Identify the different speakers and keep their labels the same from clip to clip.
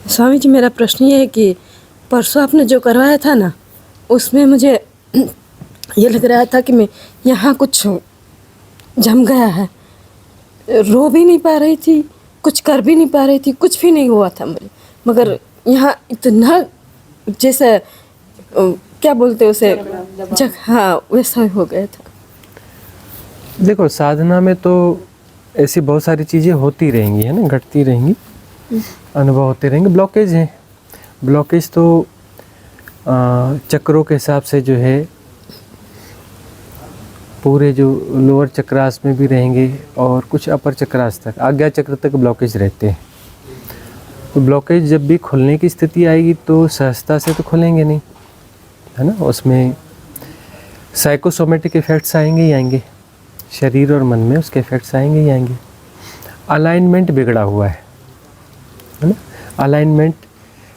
Speaker 1: स्वामी जी, मेरा प्रश्न ये है कि परसों आपने जो करवाया था ना, उसमें मुझे ये लग रहा था कि मैं यहाँ कुछ जम गया है। रो भी नहीं पा रही थी, कुछ कर भी नहीं पा रही थी, कुछ भी नहीं हुआ था मुझे, मगर यहाँ इतना जैसे क्या बोलते उसे हाँ, वैसा हो गया था।
Speaker 2: देखो, साधना में तो ऐसी बहुत सारी चीज़ें होती रहेंगी, है ना, घटती रहेंगी, अनुभव होते रहेंगे। ब्लॉकेज हैं, ब्लॉकेज तो चक्रों के हिसाब से जो है पूरे जो लोअर चक्रास में भी रहेंगे और कुछ अपर चक्रास तक, आज्ञा चक्र तक ब्लॉकेज रहते हैं। तो ब्लॉकेज जब भी खुलने की स्थिति आएगी तो सहजता से तो खुलेंगे नहीं, है ना। उसमें साइकोसोमेटिक इफ़ेक्ट्स आएंगे ही आएंगे, शरीर और मन में उसके इफ़ेक्ट्स आएंगे ही आएंगे। अलाइनमेंट बिगड़ा हुआ है ना। अलाइनमेंट,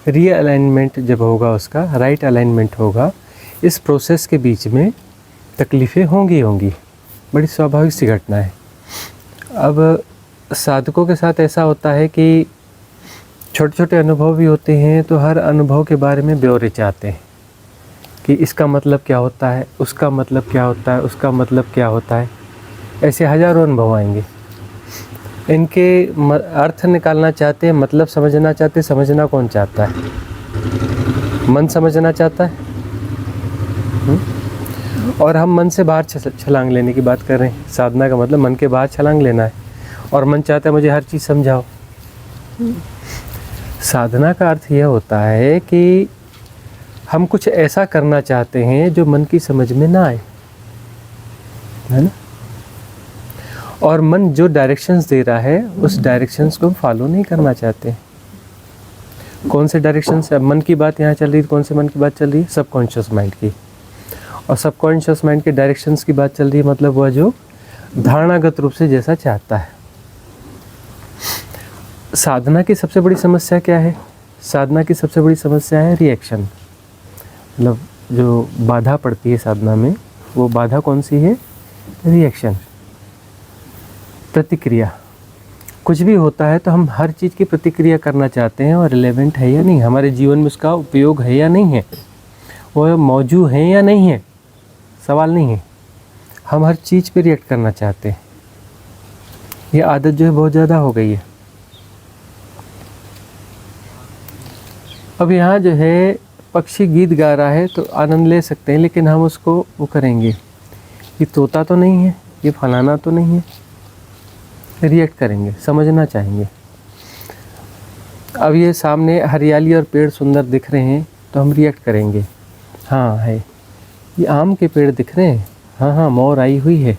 Speaker 2: रीअलाइनमेंट जब होगा, उसका राइट अलाइनमेंट होगा, इस प्रोसेस के बीच में तकलीफ़ें होंगी, बड़ी स्वाभाविक सी घटना है। अब साधकों के साथ ऐसा होता है कि छोटे छोटे अनुभव भी होते हैं, तो हर अनुभव के बारे में ब्यौरे चाहते हैं कि इसका मतलब क्या होता है, उसका मतलब क्या होता है, उसका मतलब क्या होता है। ऐसे हज़ारों अनुभव आएंगे, इनके अर्थ निकालना चाहते हैं, मतलब समझना चाहते हैं। समझना कौन चाहता है? मन समझना चाहता है। और हम मन से बाहर छलांग लेने की बात कर रहे हैं। साधना का मतलब मन के बाहर छलांग लेना है, और मन चाहता है मुझे हर चीज़ समझाओ। साधना का अर्थ यह होता है कि हम कुछ ऐसा करना चाहते हैं जो मन की समझ में ना आए, है ना। और मन जो डायरेक्शंस दे रहा है, उस डायरेक्शंस को फॉलो नहीं करना चाहते। कौन से डायरेक्शंस? मन की बात यहाँ चल रही है। कौन से मन की बात चल रही है? सबकॉन्शियस माइंड की। और सबकॉन्शियस माइंड के डायरेक्शंस की बात चल रही है, मतलब वह जो धारणागत रूप से जैसा चाहता है। साधना की सबसे बड़ी समस्या क्या है? साधना की सबसे बड़ी समस्या है रिएक्शन। मतलब जो बाधा पड़ती है साधना में, वो बाधा कौन सी है? रिएक्शन, प्रतिक्रिया। कुछ भी होता है तो हम हर चीज़ की प्रतिक्रिया करना चाहते हैं, और रिलेवेंट है या नहीं, हमारे जीवन में उसका उपयोग है या नहीं है, वो मौजूद है या नहीं है, सवाल नहीं है। हम हर चीज़ पे रिएक्ट करना चाहते हैं। ये आदत जो है बहुत ज़्यादा हो गई है। अब यहाँ जो है पक्षी गीत गा रहा है तो आनंद ले सकते हैं, लेकिन हम उसको वो करेंगे, ये तोता तो नहीं है, ये फलाना तो नहीं है, रिएक्ट करेंगे, समझना चाहेंगे। अब ये सामने हरियाली और पेड़ सुंदर दिख रहे हैं तो हम रिएक्ट करेंगे, हाँ है। ये आम के पेड़ दिख रहे हैं, हाँ हाँ मोर आई हुई है,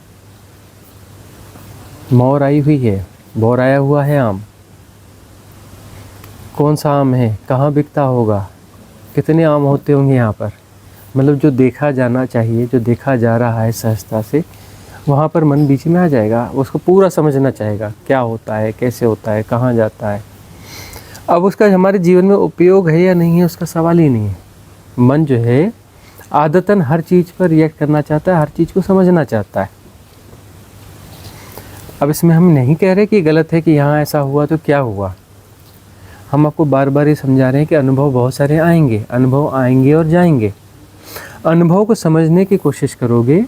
Speaker 2: मोर आई हुई है, बोर आया हुआ है आम। कौन सा आम है, कहाँ बिकता होगा, कितने आम होते होंगे यहाँ पर। मतलब जो देखा जाना चाहिए, जो देखा जा रहा है सहजता से, वहाँ पर मन बीच में आ जाएगा, उसको पूरा समझना चाहेगा, क्या होता है, कैसे होता है, कहाँ जाता है। अब उसका हमारे जीवन में उपयोग है या नहीं है, उसका सवाल ही नहीं है। मन जो है आदतन हर चीज़ पर रिएक्ट करना चाहता है, हर चीज़ को समझना चाहता है। अब इसमें हम नहीं कह रहे कि गलत है कि यहाँ ऐसा हुआ तो क्या हुआ। हम आपको बार बार ये समझा रहे हैं कि अनुभव बहुत सारे आएंगे, अनुभव आएंगे और जाएंगे। अनुभव को समझने की कोशिश करोगे,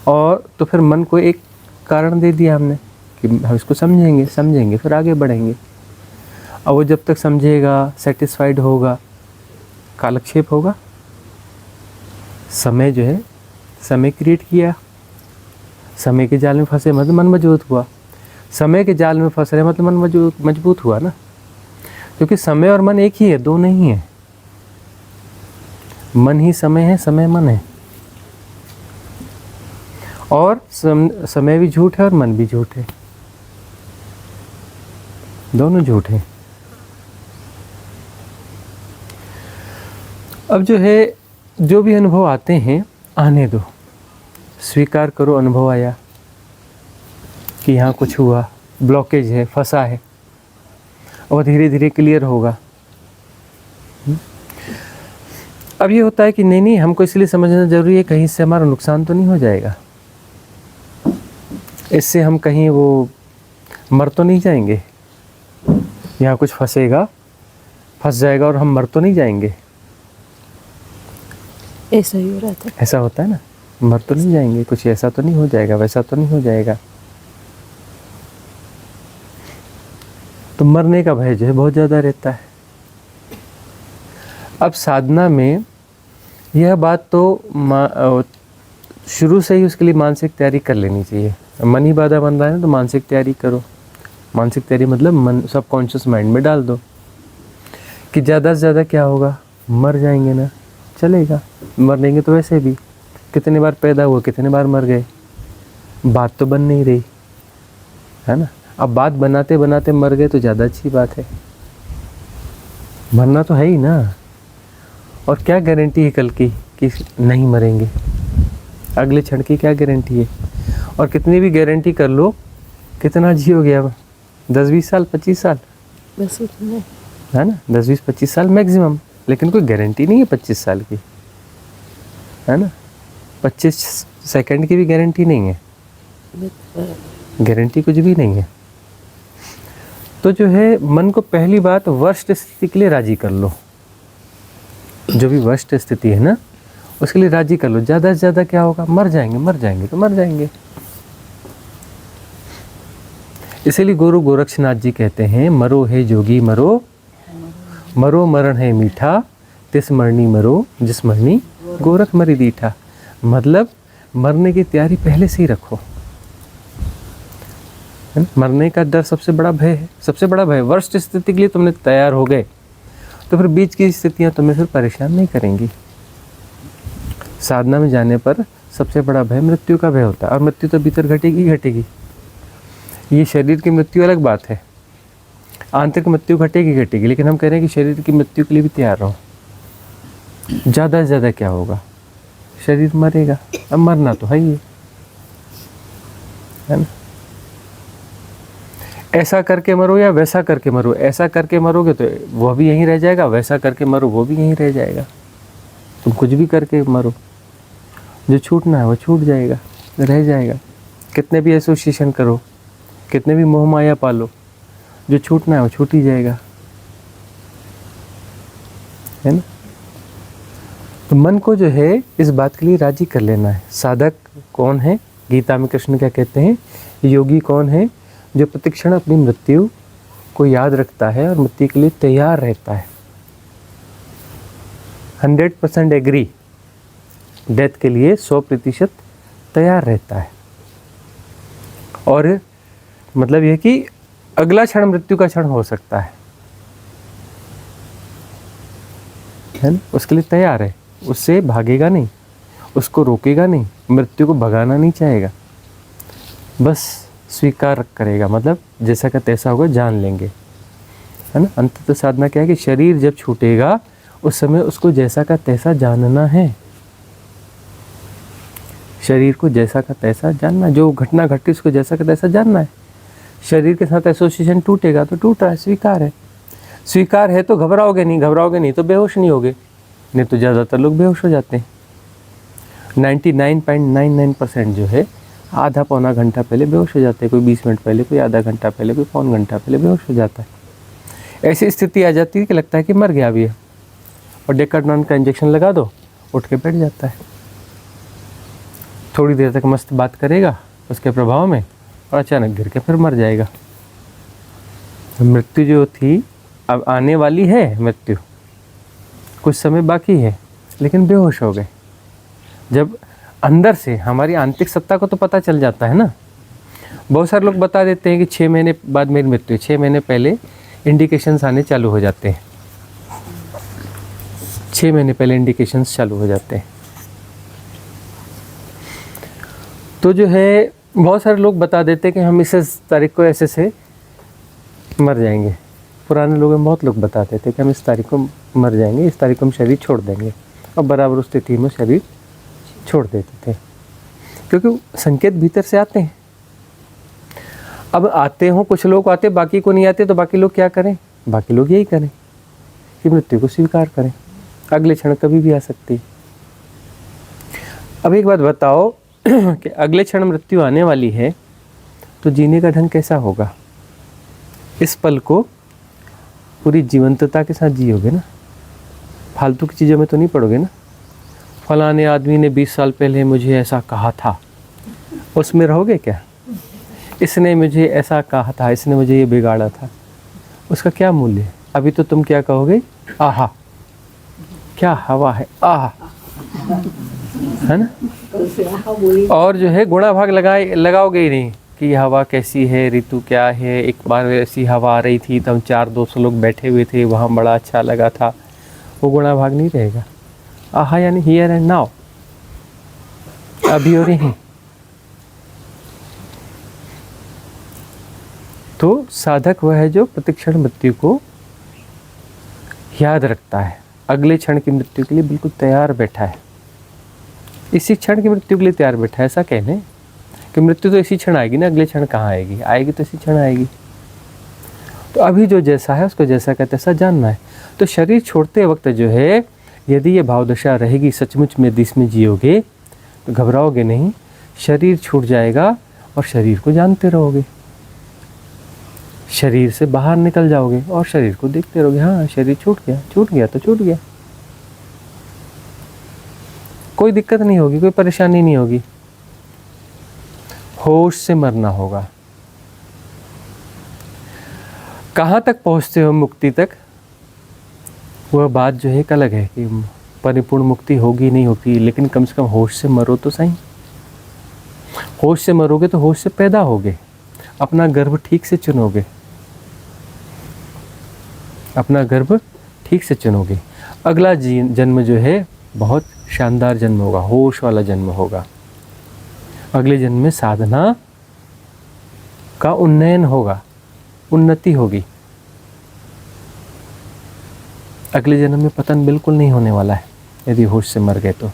Speaker 2: और तो फिर मन को एक कारण दे दिया हमने कि हम इसको समझेंगे फिर आगे बढ़ेंगे। और वो जब तक समझेगा, सेटिस्फाइड होगा, कालक्षेप होगा। समय जो है, समय क्रिएट किया, समय के जाल में फंसे मतलब मन मजबूत हुआ। समय के जाल में फंस रहे मतलब मन मजबूत हुआ ना, क्योंकि समय और मन एक ही है, दो नहीं है। मन ही समय है, समय मन है। और समय भी झूठ है और मन भी झूठ है, दोनों झूठ है। अब जो है, जो भी अनुभव आते हैं आने दो, स्वीकार करो अनुभव आया कि यहाँ कुछ हुआ, ब्लॉकेज है, फंसा है, और धीरे धीरे क्लियर होगा। अब ये होता है कि नहीं हमको इसलिए समझना ज़रूरी है, कहीं इससे हमारा नुकसान तो नहीं हो जाएगा, इससे हम कहीं वो मर तो नहीं जाएंगे, यहाँ कुछ फंसेगा फंस जाएगा और हम मर तो नहीं जाएंगे।
Speaker 1: ऐसा ही हो रहा था।
Speaker 2: ऐसा होता है ना, मर तो नहीं जाएंगे, कुछ ऐसा तो नहीं हो जाएगा, वैसा तो नहीं हो जाएगा। तो मरने का भय जो है बहुत ज़्यादा रहता है। अब साधना में यह बात तो शुरू से ही उसके लिए मानसिक तैयारी कर लेनी चाहिए। मन ही बाधा बन रहा है ना, तो मानसिक तैयारी करो। मानसिक तैयारी मतलब मन सबकॉन्शियस माइंड में डाल दो कि ज़्यादा से ज़्यादा क्या होगा, मर जाएंगे ना, चलेगा। मरेंगे तो वैसे भी, कितने बार पैदा हुए, कितने बार मर गए, बात तो बन नहीं रही है ना। अब बात बनाते बनाते मर गए तो ज़्यादा अच्छी बात है, मरना तो है ही ना। और क्या गारंटी है कल की कि नहीं मरेंगे, अगले क्षण की क्या गारंटी है। और कितनी भी गारंटी कर लो, कितना जियोगे अब, 10-20 साल, 25 साल,
Speaker 1: बस उतना
Speaker 2: है ना, 10-20-25 साल मैक्सिमम। लेकिन कोई गारंटी नहीं है 25 साल की, है ना। 25 सेकंड की भी गारंटी नहीं है, गारंटी कुछ भी नहीं है। तो जो है मन को पहली बात वर्स्ट स्थिति के लिए राजी कर लो। जो भी वर्स्ट स्थिति है ना, उसके लिए राजी कर लो। ज़्यादा से ज़्यादा क्या होगा, मर जाएंगे, मर जाएंगे तो मर जाएंगे। इसीलिए गुरु गोरक्षनाथ जी कहते हैं, मरो है जोगी मरो, मरो मरण है मीठा, तिस मरनी मरो, जिस मरनी गोरख मरी दीठा। मतलब मरने की तैयारी पहले से ही रखो, है ना? मरने का डर सबसे बड़ा भय है, सबसे बड़ा भय। वर्स्ट स्थिति के लिए तुमने तैयार हो गए तो फिर बीच की स्थितियां तुम्हें फिर परेशान नहीं करेंगी। साधना में जाने पर सबसे बड़ा भय मृत्यु का भय होता है, और मृत्यु तो भीतर घटेगी ही घटेगी। ये शरीर की मृत्यु अलग बात है, आंतरिक मृत्यु घटेगी घटेगी, लेकिन हम कह रहे हैं कि शरीर की मृत्यु के लिए भी तैयार रहो। ज़्यादा से ज़्यादा क्या होगा, शरीर मरेगा, अब मरना तो है ही है ना। ऐसा करके मरो या वैसा करके मरो, ऐसा करके मरोगे तो वह भी यहीं रह जाएगा, वैसा करके मरो वो भी यहीं रह जाएगा। तुम कुछ भी करके मरो, जो छूटना है वो छूट जाएगा, रह जाएगा। कितने भी एसोसिएशन करो, कितने भी मोह माया पालो, जो छूटना है वो छूट ही जाएगा, है ना। तो मन को जो है इस बात के लिए राजी कर लेना है। साधक कौन है, गीता में कृष्ण क्या कहते हैं, योगी कौन है, जो प्रतिक्षण अपनी मृत्यु को याद रखता है और मृत्यु के लिए तैयार रहता है। 100% एग्री, डेथ के लिए 100% तैयार रहता है। और मतलब यह कि अगला क्षण मृत्यु का क्षण हो सकता है ना, उसके लिए तैयार है, उससे भागेगा नहीं, उसको रोकेगा नहीं, मृत्यु को भगाना नहीं चाहेगा, बस स्वीकार करेगा। मतलब जैसा का तैसा होगा, जान लेंगे, है ना। अंततः साधना क्या है कि शरीर जब छूटेगा उस समय उसको जैसा का तैसा जानना है, शरीर को जैसा का तैसा जानना, जो घटना घटी उसको जैसा का तैसा जानना है। शरीर के साथ एसोसिएशन टूटेगा तो टूट रहा है, स्वीकार है। स्वीकार है तो घबराओगे नहीं, घबराओगे नहीं तो बेहोश नहीं होगे, नहीं तो ज़्यादातर लोग बेहोश हो जाते हैं। 99.99% जो है आधा पौना घंटा पहले बेहोश हो जाते हैं, कोई 20 मिनट पहले, कोई आधा घंटा पहले, कोई पौन घंटा पहले बेहोश हो जाता है। ऐसी स्थिति आ जाती है कि लगता है कि मर गया अभी है, और डेकार्डिनॉन का इंजेक्शन लगा दो, उठ के बैठ जाता है। थोड़ी देर तक मस्त बात करेगा उसके प्रभाव में, और अचानक गिर के फिर मर जाएगा। मृत्यु जो थी अब आने वाली है, मृत्यु कुछ समय बाकी है, लेकिन बेहोश हो गए। जब अंदर से हमारी आंतरिक सत्ता को तो पता चल जाता है ना। बहुत सारे लोग बता देते हैं कि 6 महीने बाद मेरी मृत्यु, 6 महीने पहले इंडिकेशंस आने चालू हो जाते हैं, 6 महीने पहले इंडिकेशंस चालू हो जाते हैं। तो जो है बहुत सारे लोग बता देते हैं कि हम इस तारीख को ऐसे से मर जाएंगे। पुराने लोग बहुत लोग बताते थे कि हम इस तारीख को मर जाएंगे, इस तारीख को हम शरीर छोड़ देंगे, और बराबर उस स्थिति में शरीर छोड़ देते थे, क्योंकि संकेत भीतर से आते हैं। अब आते हों, कुछ लोग आते, बाकी को नहीं आते, तो बाकी लोग क्या करें, बाकी लोग यही करें कि मृत्यु को स्वीकार करें, अगले क्षण कभी भी आ सकती है। अब एक बात बताओ कि अगले क्षण मृत्यु आने वाली है तो जीने का ढंग कैसा होगा। इस पल को पूरी जीवंतता के साथ जियोगे ना, फालतू की चीज़ों में तो नहीं पड़ोगे ना। फलाने आदमी ने 20 साल पहले मुझे ऐसा कहा था, उसमें रहोगे क्या? इसने मुझे ऐसा कहा था, इसने मुझे ये बिगाड़ा था, उसका क्या मूल्य है? अभी तो तुम क्या कहोगे? आहा, क्या हवा है, आहा, है ना। और जो है गुणा भाग लगाओगे ही नहीं कि हवा कैसी है, ऋतु क्या है। एक बार ऐसी हवा आ रही थी तो हम 400 लोग बैठे हुए थे, वहाँ बड़ा अच्छा लगा था, वो गुणा भाग नहीं रहेगा। आहा यानी हियर एंड नाउ, अभी और यहीं। तो साधक वह है जो प्रतिक्षण मृत्यु को याद रखता है, अगले क्षण की मृत्यु के लिए बिल्कुल तैयार बैठा है। इसी क्षण की मृत्यु के लिए तैयार बैठा है, ऐसा कहने कि मृत्यु तो इसी क्षण आएगी ना, अगले क्षण कहाँ आएगी? आएगी तो इसी क्षण आएगी। तो अभी जो जैसा है उसको जैसा का तैसा जानना है। तो शरीर छोड़ते वक्त जो है, यदि ये भावदशा रहेगी, सचमुच में इसमें जियोगे तो घबराओगे नहीं, शरीर छूट जाएगा और शरीर को जानते रहोगे। शरीर से बाहर निकल जाओगे और शरीर को देखते रहोगे, हाँ शरीर छूट गया तो छूट गया। कोई दिक्कत नहीं होगी, कोई परेशानी नहीं होगी। होश से मरना होगा। कहाँ तक पहुँचते हो मुक्ति तक, वह बात जो है एक अलग है कि परिपूर्ण मुक्ति होगी नहीं होगी, लेकिन कम से कम होश से मरो तो सही। होश से मरोगे तो होश से पैदा होगे, अपना गर्भ ठीक से चुनोगे, अपना गर्भ ठीक से चुनोगे। अगला जन्म जो है बहुत शानदार जन्म होगा, होश वाला जन्म होगा। अगले जन्म में साधना का उन्नयन होगा, उन्नति होगी। अगले जन्म में पतन बिल्कुल नहीं होने वाला है यदि होश से मर गए तो।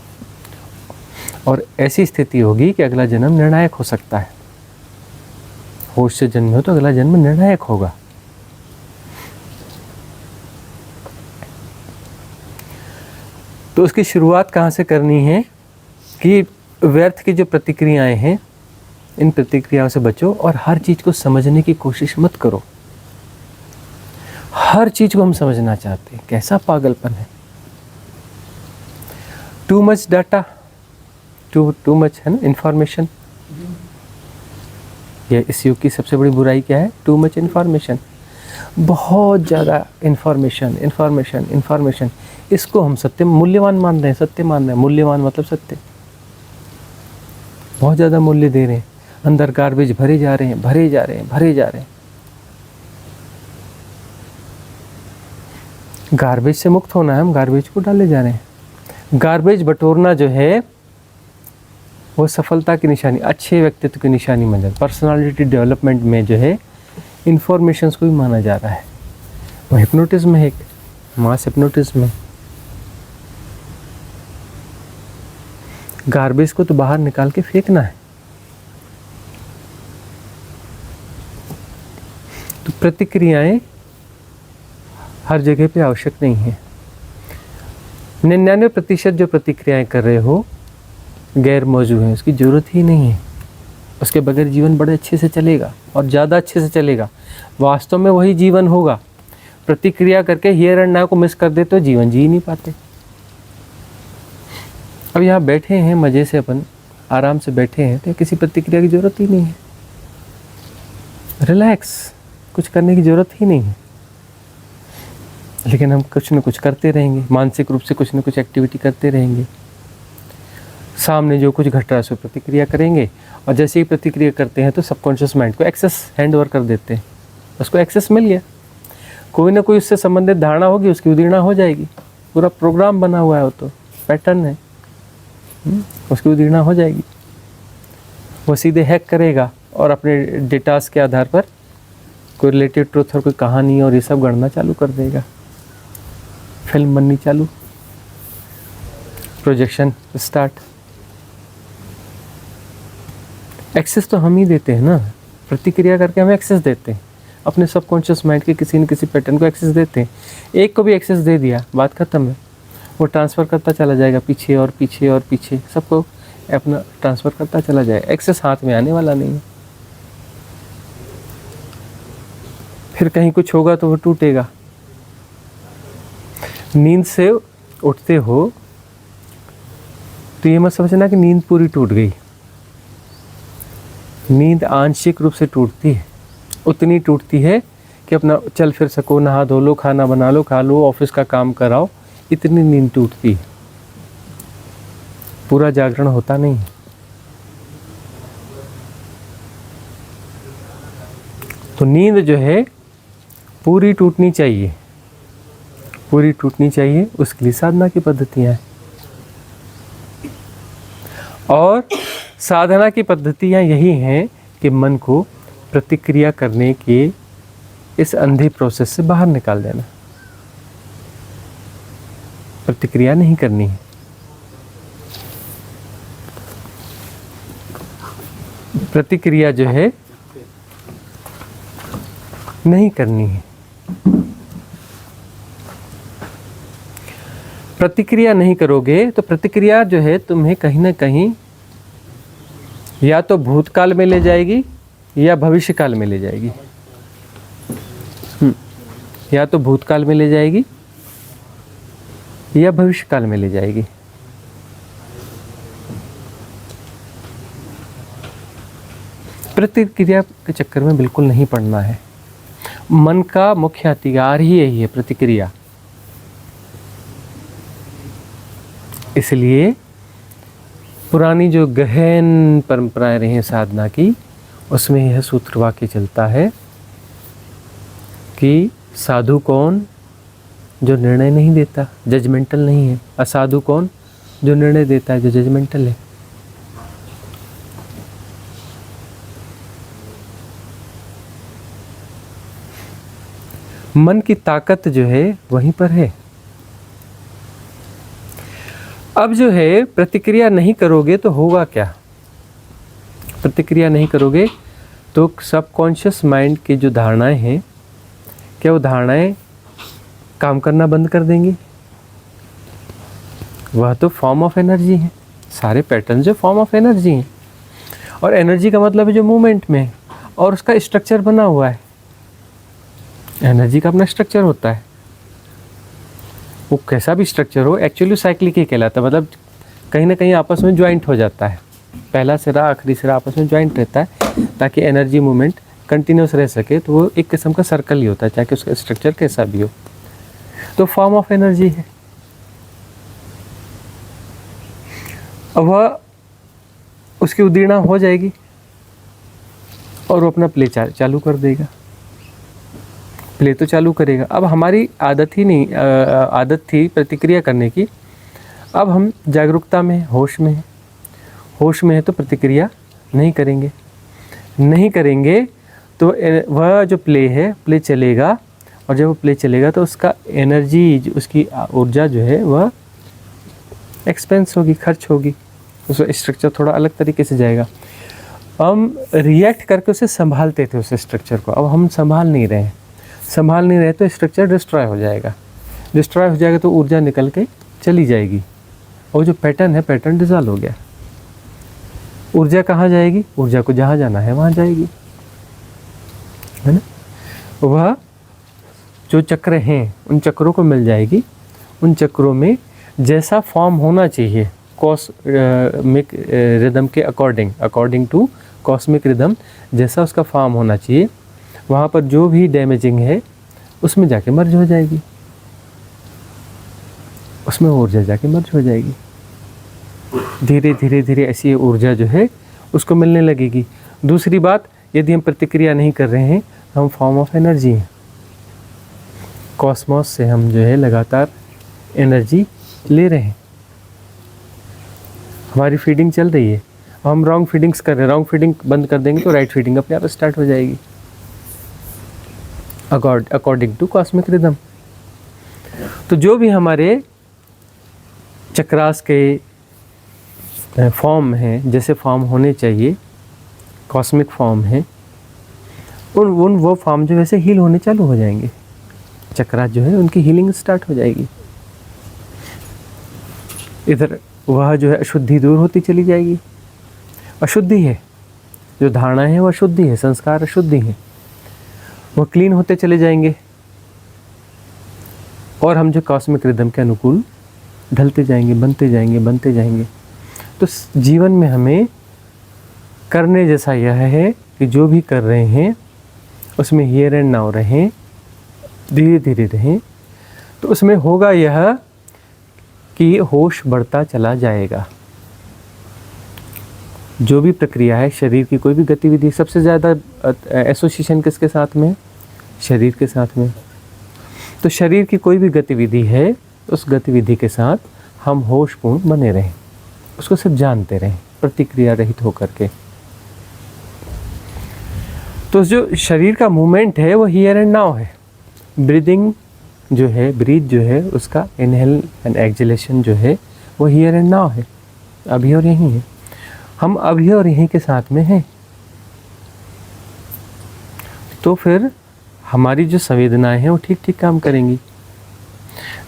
Speaker 2: और ऐसी स्थिति होगी कि अगला जन्म निर्णायक हो सकता है। होश से जन्म हो तो अगला जन्म निर्णायक होगा। तो उसकी शुरुआत कहाँ से करनी है कि व्यर्थ की जो प्रतिक्रियाएं हैं, इन प्रतिक्रियाओं से बचो और हर चीज़ को समझने की कोशिश मत करो। हर चीज़ को हम समझना चाहते हैं, कैसा पागलपन है। Too much data, too much है ना इन्फॉर्मेशन। ये इस युग की सबसे बड़ी बुराई क्या है? Too much information. बहुत ज़्यादा इन्फॉर्मेशन। इसको हम सत्य मूल्यवान मान रहे हैं, सत्य मान रहे हैं। मूल्यवान मतलब सत्य। बहुत ज़्यादा मूल्य दे रहे हैं, अंदर गार्बेज भरे जा रहे हैं। गार्बेज से मुक्त होना है, हम गार्बेज को डाले जा रहे हैं। गार्बेज बटोरना जो है वो सफलता की निशानी, अच्छे व्यक्तित्व की निशानी बन जाती है। पर्सनालिटी डेवलपमेंट में जो है इन्फॉर्मेशंस को भी माना जा रहा है। वो हिप्नोटिज्म है, एक मास हिप्नोटिज्म है। गार्बेज को तो बाहर निकाल के फेंकना है। तो प्रतिक्रियाएं हर जगह पे आवश्यक नहीं है। 99% जो प्रतिक्रियाएं कर रहे हो गैर मौजूद हैं, उसकी ज़रूरत ही नहीं है। उसके बगैर जीवन बड़े अच्छे से चलेगा और ज़्यादा अच्छे से चलेगा। वास्तव में वही जीवन होगा। प्रतिक्रिया करके हियर एंड नाउ को मिस कर देते तो जीवन जी ही नहीं पाते। अब यहाँ बैठे हैं मज़े से, अपन आराम से बैठे हैं, तो किसी प्रतिक्रिया की ज़रूरत ही नहीं है। रिलैक्स, कुछ करने की ज़रूरत ही नहीं है। लेकिन हम कुछ न कुछ करते रहेंगे, मानसिक रूप से कुछ न कुछ एक्टिविटी करते रहेंगे। सामने जो कुछ घट रहा है उसको प्रतिक्रिया करेंगे, और जैसे ही प्रतिक्रिया करते हैं तो सबकॉन्शियस माइंड को एक्सेस हैंड ओवर कर देते हैं। उसको एक्सेस मिल गया, कोई ना कोई उससे संबंधित धारणा होगी, उसकी उदीर्णा हो जाएगी। पूरा प्रोग्राम बना हुआ है, वो तो पैटर्न है, उसकी उदीर्णा हो जाएगी। वो सीधे हैक करेगा और अपने डेटास के आधार पर कोई रिलेटेड ट्रूथ और कोई कहानी और ये सब गढ़ना चालू कर देगा। फिल्म बननी चालू, प्रोजेक्शन स्टार्ट। एक्सेस तो हम ही देते हैं ना, प्रतिक्रिया करके हम एक्सेस देते हैं अपने सबकॉन्शियस माइंड के किसी न किसी पैटर्न को एक्सेस देते हैं। एक को भी एक्सेस दे दिया, बात खत्म है। वो ट्रांसफ़र करता चला जाएगा पीछे और पीछे और पीछे, सबको अपना ट्रांसफ़र करता चला जाएगा। एक्सेस हाथ में आने वाला नहीं है। फिर कहीं कुछ होगा तो वो टूटेगा, नींद से उठते हो तो ये मत समझना कि नींद पूरी टूट गई। नींद आंशिक रूप से टूटती है, उतनी टूटती है कि अपना चल फिर सको, नहा धो लो, खाना बना लो, खा लो, ऑफिस का काम कराओ, इतनी नींद टूटती है, पूरा जागरण होता नहीं है। तो नींद जो है पूरी टूटनी चाहिए, पूरी टूटनी चाहिए, उसके लिए साधना की पद्धतियाँ हैं। और साधना की पद्धतियाँ यही हैं कि मन को प्रतिक्रिया करने के इस अंधे प्रोसेस से बाहर निकाल देना। प्रतिक्रिया नहीं करनी है। प्रतिक्रिया जो है नहीं करनी है। प्रतिक्रिया नहीं करोगे तो प्रतिक्रिया जो है तुम्हें कहीं ना कहीं या तो भूतकाल में ले जाएगी या भविष्यकाल में ले जाएगी। या तो भूतकाल में ले जाएगी या भविष्यकाल में ले जाएगी। प्रतिक्रिया के चक्कर में बिल्कुल नहीं पड़ना है। मन का मुख्य हथियार ही यही है, प्रतिक्रिया। इसलिए पुरानी जो गहन परंपराएं रही हैं साधना की, उसमें यह सूत्र वाक्य चलता है कि साधु कौन जो निर्णय नहीं देता, जजमेंटल नहीं है। असाधु कौन जो निर्णय देता है, जो जजमेंटल है। मन की ताकत जो है वहीं पर है। अब जो है प्रतिक्रिया नहीं करोगे तो होगा क्या? प्रतिक्रिया नहीं करोगे तो सबकॉन्शियस माइंड की जो धारणाएं हैं, क्या वो धारणाएं काम करना बंद कर देंगी? वह तो फॉर्म ऑफ एनर्जी है। सारे पैटर्न जो फॉर्म ऑफ एनर्जी हैं, और एनर्जी का मतलब है जो मूवमेंट में है, और उसका स्ट्रक्चर बना हुआ है। एनर्जी का अपना स्ट्रक्चर होता है, वो कैसा भी स्ट्रक्चर हो, एक्चुअली साइक्लिक ही कहलाता है। मतलब कहीं ना कहीं आपस में ज्वाइंट हो जाता है, पहला सिरा आखिरी सिरा आपस में ज्वाइंट रहता है ताकि एनर्जी मूवमेंट कंटिन्यूस रह सके। तो वो एक किस्म का सर्कल ही होता है, चाहे उसका स्ट्रक्चर कैसा भी हो। तो फॉर्म ऑफ एनर्जी है। अब वह उसकी उदीर्णा हो जाएगी और वो अपना प्ले चालू कर देगा। प्ले तो चालू करेगा। अब हमारी आदत ही नहीं, आदत थी प्रतिक्रिया करने की। अब हम जागरूकता में, होश में हैं। होश में है तो प्रतिक्रिया नहीं करेंगे। नहीं करेंगे तो वह जो प्ले है, प्ले चलेगा, और जब वो प्ले चलेगा तो उसका एनर्जी, उसकी ऊर्जा जो है वह एक्सपेंस होगी, खर्च होगी। उसका स्ट्रक्चर थोड़ा अलग तरीके से जाएगा। हम रिएक्ट करके उसे संभालते थे उस स्ट्रक्चर को, अब हम संभाल नहीं रहे हैं। संभाल नहीं रहे तो स्ट्रक्चर डिस्ट्रॉय हो जाएगा। डिस्ट्रॉय हो जाएगा तो ऊर्जा निकल के चली जाएगी, और जो पैटर्न है, पैटर्न डिसॉल्व हो गया। ऊर्जा कहाँ जाएगी? ऊर्जा को जहाँ जाना है वहाँ जाएगी, है ना। वह जो चक्र हैं उन चक्रों को मिल जाएगी। उन चक्रों में जैसा फॉर्म होना चाहिए कॉस्मिक रिदम के अकॉर्डिंग टू कॉस्मिक रिदम, जैसा उसका फॉर्म होना चाहिए, वहाँ पर जो भी डैमेजिंग है उसमें जाके मर्ज हो जाएगी, उसमें ऊर्जा जाके मर्ज हो जाएगी। धीरे धीरे धीरे ऐसी ऊर्जा जो है उसको मिलने लगेगी। दूसरी बात, यदि हम प्रतिक्रिया नहीं कर रहे हैं, हम फॉर्म ऑफ एनर्जी हैं। कॉस्मोस से हम जो है लगातार एनर्जी ले रहे हैं। हमारी फीडिंग चल रही है, हम रॉन्ग फीडिंग्स कर रहे हैं। रॉन्ग फीडिंग बंद कर देंगे तो राइट फीडिंग अपने आप स्टार्ट हो जाएगी अकॉर्डिंग टू कॉस्मिक रिदम। तो जो भी हमारे चक्रास के फॉर्म हैं, जैसे फॉर्म होने चाहिए, कॉस्मिक फॉर्म है, उन वो फॉर्म जो वैसे हील होने चालू हो जाएंगे। चक्रास जो है उनकी हीलिंग स्टार्ट हो जाएगी। इधर वह जो है अशुद्धि दूर होती चली जाएगी। अशुद्धि है, जो धारणा है वह अशुद्धि है, संस्कार अशुद्धि है, वह क्लीन होते चले जाएंगे। और हम जो कॉस्मिक रिदम के अनुकूल ढलते जाएंगे, बनते जाएंगे, बनते जाएंगे। तो जीवन में हमें करने जैसा यह है कि जो भी कर रहे हैं उसमें हियर एंड नाउ रहें, धीरे धीरे रहें। तो उसमें होगा यह कि होश बढ़ता चला जाएगा। जो भी प्रक्रिया है, शरीर की कोई भी गतिविधि, सबसे ज़्यादा एसोसिएशन किसके साथ में? शरीर के साथ में। तो शरीर की कोई भी गतिविधि है, उस गतिविधि के साथ हम होशपूर्ण बने रहें, उसको सिर्फ जानते रहें, प्रतिक्रिया रहित होकर के। तो जो शरीर का मूवमेंट है वो हियर एंड नाउ है। ब्रीदिंग जो है, ब्रीथ जो है, उसका इनहेल एंड एक्सहेलेशन जो है वो हियर एंड नाउ है, अभी और यहीं है। हम अभी और यहीं के साथ में हैं। तो फिर हमारी जो संवेदनाएं हैं वो ठीक ठीक काम करेंगी।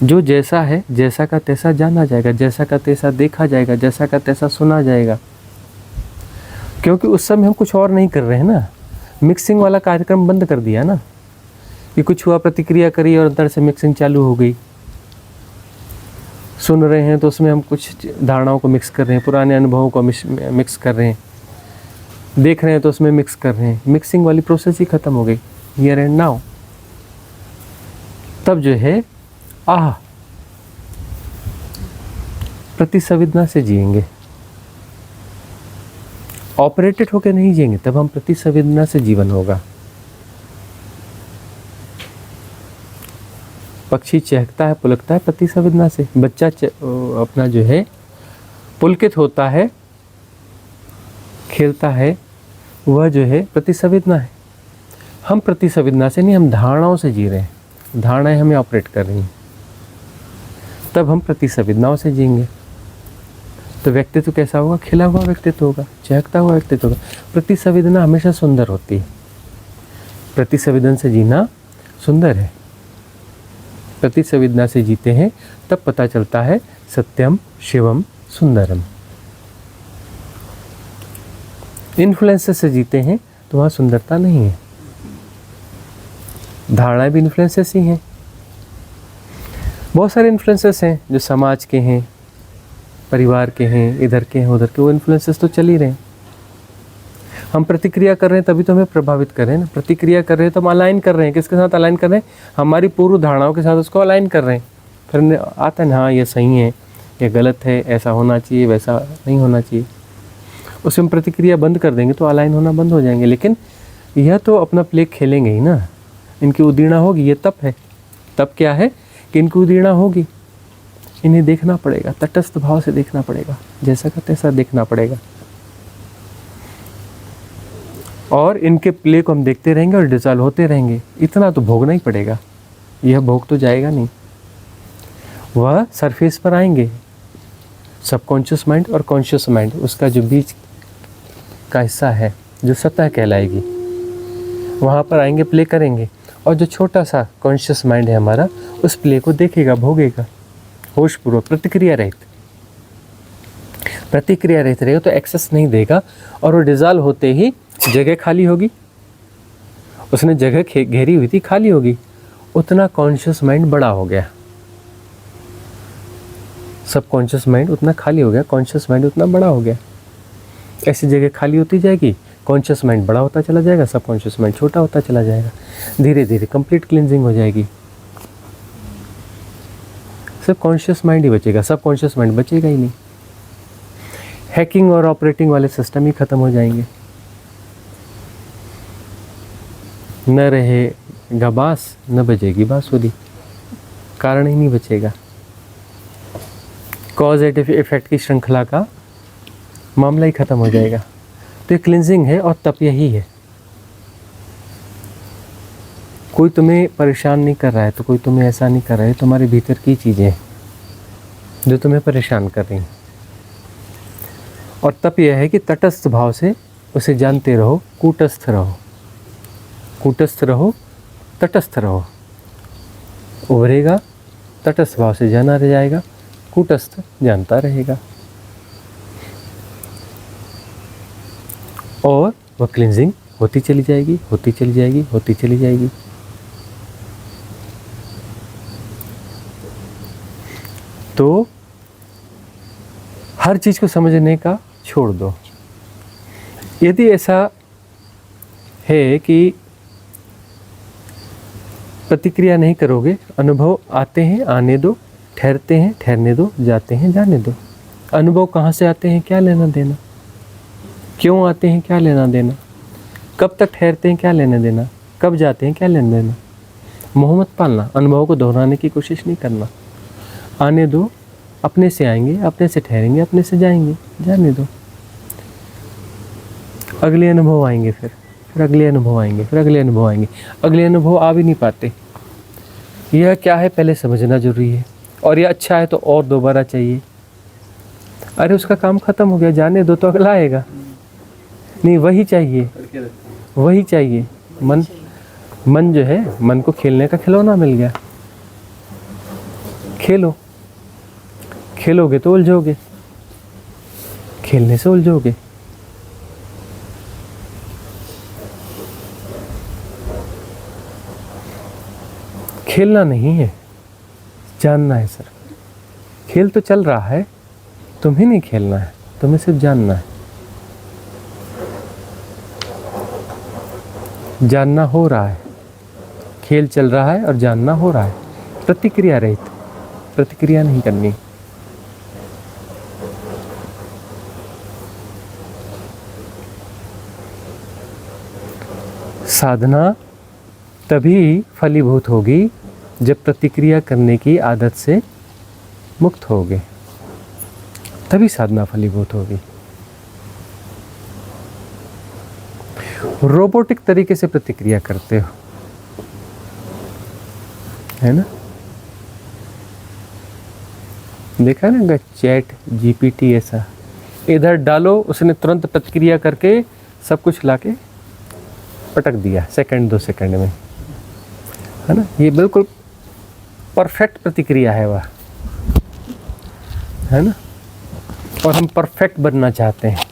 Speaker 2: जो जैसा है, जैसा का तैसा जाना जाएगा, जैसा का तैसा देखा जाएगा, जैसा का तैसा सुना जाएगा। क्योंकि उस समय हम कुछ और नहीं कर रहे हैं ना, मिक्सिंग वाला कार्यक्रम बंद कर दिया ना, कि कुछ हुआ, प्रतिक्रिया करी और अंदर से मिक्सिंग चालू हो गई। सुन रहे हैं तो उसमें हम कुछ धारणाओं को मिक्स कर रहे हैं, पुराने अनुभवों को मिक्स कर रहे हैं, देख रहे हैं तो उसमें मिक्स कर रहे हैं। मिक्सिंग वाली प्रोसेस ही ख़त्म हो गई, हियर एंड नाउ। तब जो है प्रतिसंवेदना से जिएंगे, ऑपरेटेड होकर नहीं जिएंगे, तब हम प्रतिसंवेदना से जीवन होगा। पक्षी चहकता है, पुलकता है प्रतिसंवेदना से। बच्चा अपना जो है पुलकित होता है, खेलता है, वह जो है प्रतिसंवेदना है। हम प्रतिसंवेदना से नहीं, हम धारणाओं से जी रहे हैं, धारणाएं हमें ऑपरेट कर रही हैं, तब हम प्रतिसंवेदनाओं से जिएंगे। तो व्यक्तित्व कैसा होगा? खिला हुआ व्यक्तित्व होगा, चहकता हुआ व्यक्तित्व होगा। प्रतिसंवेदना हमेशा सुंदर होती है, प्रतिसंवेदन से जीना सुंदर है। प्रतिसंवेदना से जीते हैं तब पता चलता है सत्यम शिवम सुंदरम। इन्फ्लुएंस से जीते हैं तो वहाँ सुंदरता नहीं है। धारणाएं भी इन्फ्लुएंसेस ही हैं। बहुत सारे इन्फ्लुएंसेस हैं जो समाज के हैं, परिवार के हैं, इधर के हैं, उधर के, वो इन्फ्लुएंसेस तो चल ही रहे हैं। हम प्रतिक्रिया कर रहे हैं तभी तो हमें प्रभावित कर रहे हैं ना। प्रतिक्रिया कर रहे हैं तो हम अलाइन कर रहे हैं, किसके साथ अलाइन कर रहे हैं? हमारी पूर्व धारणाओं के साथ उसको अलाइन कर रहे हैं। फिर आता है ना, हाँ ये सही है, ये गलत है, ऐसा होना चाहिए, वैसा नहीं होना चाहिए। उसमें हम प्रतिक्रिया बंद कर देंगे तो अलाइन होना बंद हो जाएंगे। लेकिन यह तो अपना प्ले खेलेंगे ही ना। इनकी उदीर्णा होगी, ये तप है। तप क्या है कि इनकी उदीर्णा होगी, इन्हें देखना पड़ेगा, तटस्थ भाव से देखना पड़ेगा, जैसा का तैसा देखना पड़ेगा। और इनके प्ले को हम देखते रहेंगे और डिसॉल्व होते रहेंगे। इतना तो भोगना ही पड़ेगा, यह भोग तो जाएगा नहीं। वह सरफेस पर आएंगे, सबकॉन्शियस माइंड और कॉन्शियस माइंड, उसका जो बीच का हिस्सा है, जो सतह कहलाएगी, वहाँ पर आएंगे, प्ले करेंगे। और जो छोटा सा कॉन्शियस माइंड है हमारा, उस प्ले को देखेगा, भोगेगा, होशपूर्वक, प्रतिक्रिया रहित। प्रतिक्रिया रहित रहेगा तो एक्सेस नहीं देगा, और वो डिसॉल्व होते ही जगह खाली होगी। उसने जगह घेरी हुई थी, खाली होगी। उतना कॉन्शियस माइंड बड़ा हो गया, सब कॉन्शियस माइंड उतना खाली हो गया, कॉन्शियस माइंड उतना बड़ा हो गया। ऐसी जगह खाली होती जाएगी, कॉन्शियस माइंड बड़ा होता चला जाएगा, सब कॉन्शियस माइंड छोटा होता चला जाएगा। धीरे धीरे कंप्लीट क्लींजिंग हो जाएगी। सिर्फ कॉन्शियस माइंड ही बचेगा, सब कॉन्शियस माइंड बचेगा ही नहीं। हैकिंग और ऑपरेटिंग वाले सिस्टम ही खत्म हो जाएंगे। न रहेगा बांस, न बजेगी बांसुरी, कारण ही नहीं बचेगा। कॉज एंड इफेक्ट की श्रृंखला का मामला ही खत्म हो जाएगा। तो ये क्लिंजिंग है और तप यही है। कोई तुम्हें परेशान नहीं कर रहा है, तो कोई तुम्हें ऐसा नहीं कर रहा है, तुम्हारे भीतर की चीज़ें जो तुम्हें परेशान कर रही हैं। और तप यह है कि तटस्थ भाव से उसे जानते रहो, कूटस्थ रहो, कूटस्थ रहो, तटस्थ रहो। उभरेगा, तटस्थ भाव से जाना रह जाएगा, कूटस्थ जानता रहेगा। और वह क्लिंजिंग होती चली जाएगी, होती चली जाएगी, होती चली जाएगी। तो हर चीज़ को समझने का छोड़ दो। यदि ऐसा है कि प्रतिक्रिया नहीं करोगे, अनुभव आते हैं आने दो, ठहरते हैं ठहरने दो, जाते हैं जाने दो। अनुभव कहाँ से आते हैं, क्या लेना देना, क्यों आते हैं, क्या लेना देना, कब तक ठहरते हैं, क्या लेना देना, कब जाते हैं, क्या लेना देना। मोह मत पालना, अनुभव को दोहराने की कोशिश नहीं करना। आने दो, अपने से आएंगे, अपने से ठहरेंगे, अपने से जाएंगे, जाने दो। अगले अनुभव आएंगे, फिर अगले अनुभव आएंगे, फिर अगले अनुभव आएंगे। अगले अनुभव आ भी नहीं पाते। यह क्या है पहले समझना जरूरी है। और यह अच्छा है तो और दोबारा चाहिए। अरे उसका काम खत्म हो गया, जाने दो, तो अगला आएगा। नहीं, वही चाहिए, वही चाहिए। मन जो है, मन को खेलने का खिलौना मिल गया। खेलो, खेलोगे तो उलझोगे, खेलने से उलझोगे। खेलना नहीं है, जानना है सर। खेल तो चल रहा है, तुम्हें नहीं खेलना है, तुम्हें सिर्फ जानना है। जानना हो रहा है, खेल चल रहा है और जानना हो रहा है। प्रतिक्रिया रहित, प्रतिक्रिया नहीं करनी। साधना तभी फलीभूत होगी जब प्रतिक्रिया करने की आदत से मुक्त होगे, तभी साधना फलीभूत होगी। रोबोटिक तरीके से प्रतिक्रिया करते हो, है ना। देखा ना चैट जीपीटी, ऐसा इधर डालो, उसने तुरंत प्रतिक्रिया करके सब कुछ लाके पटक दिया, सेकंड 2 सेकंड में, है ना। ये बिल्कुल परफेक्ट प्रतिक्रिया है वह, है ना। और हम परफेक्ट बनना चाहते हैं,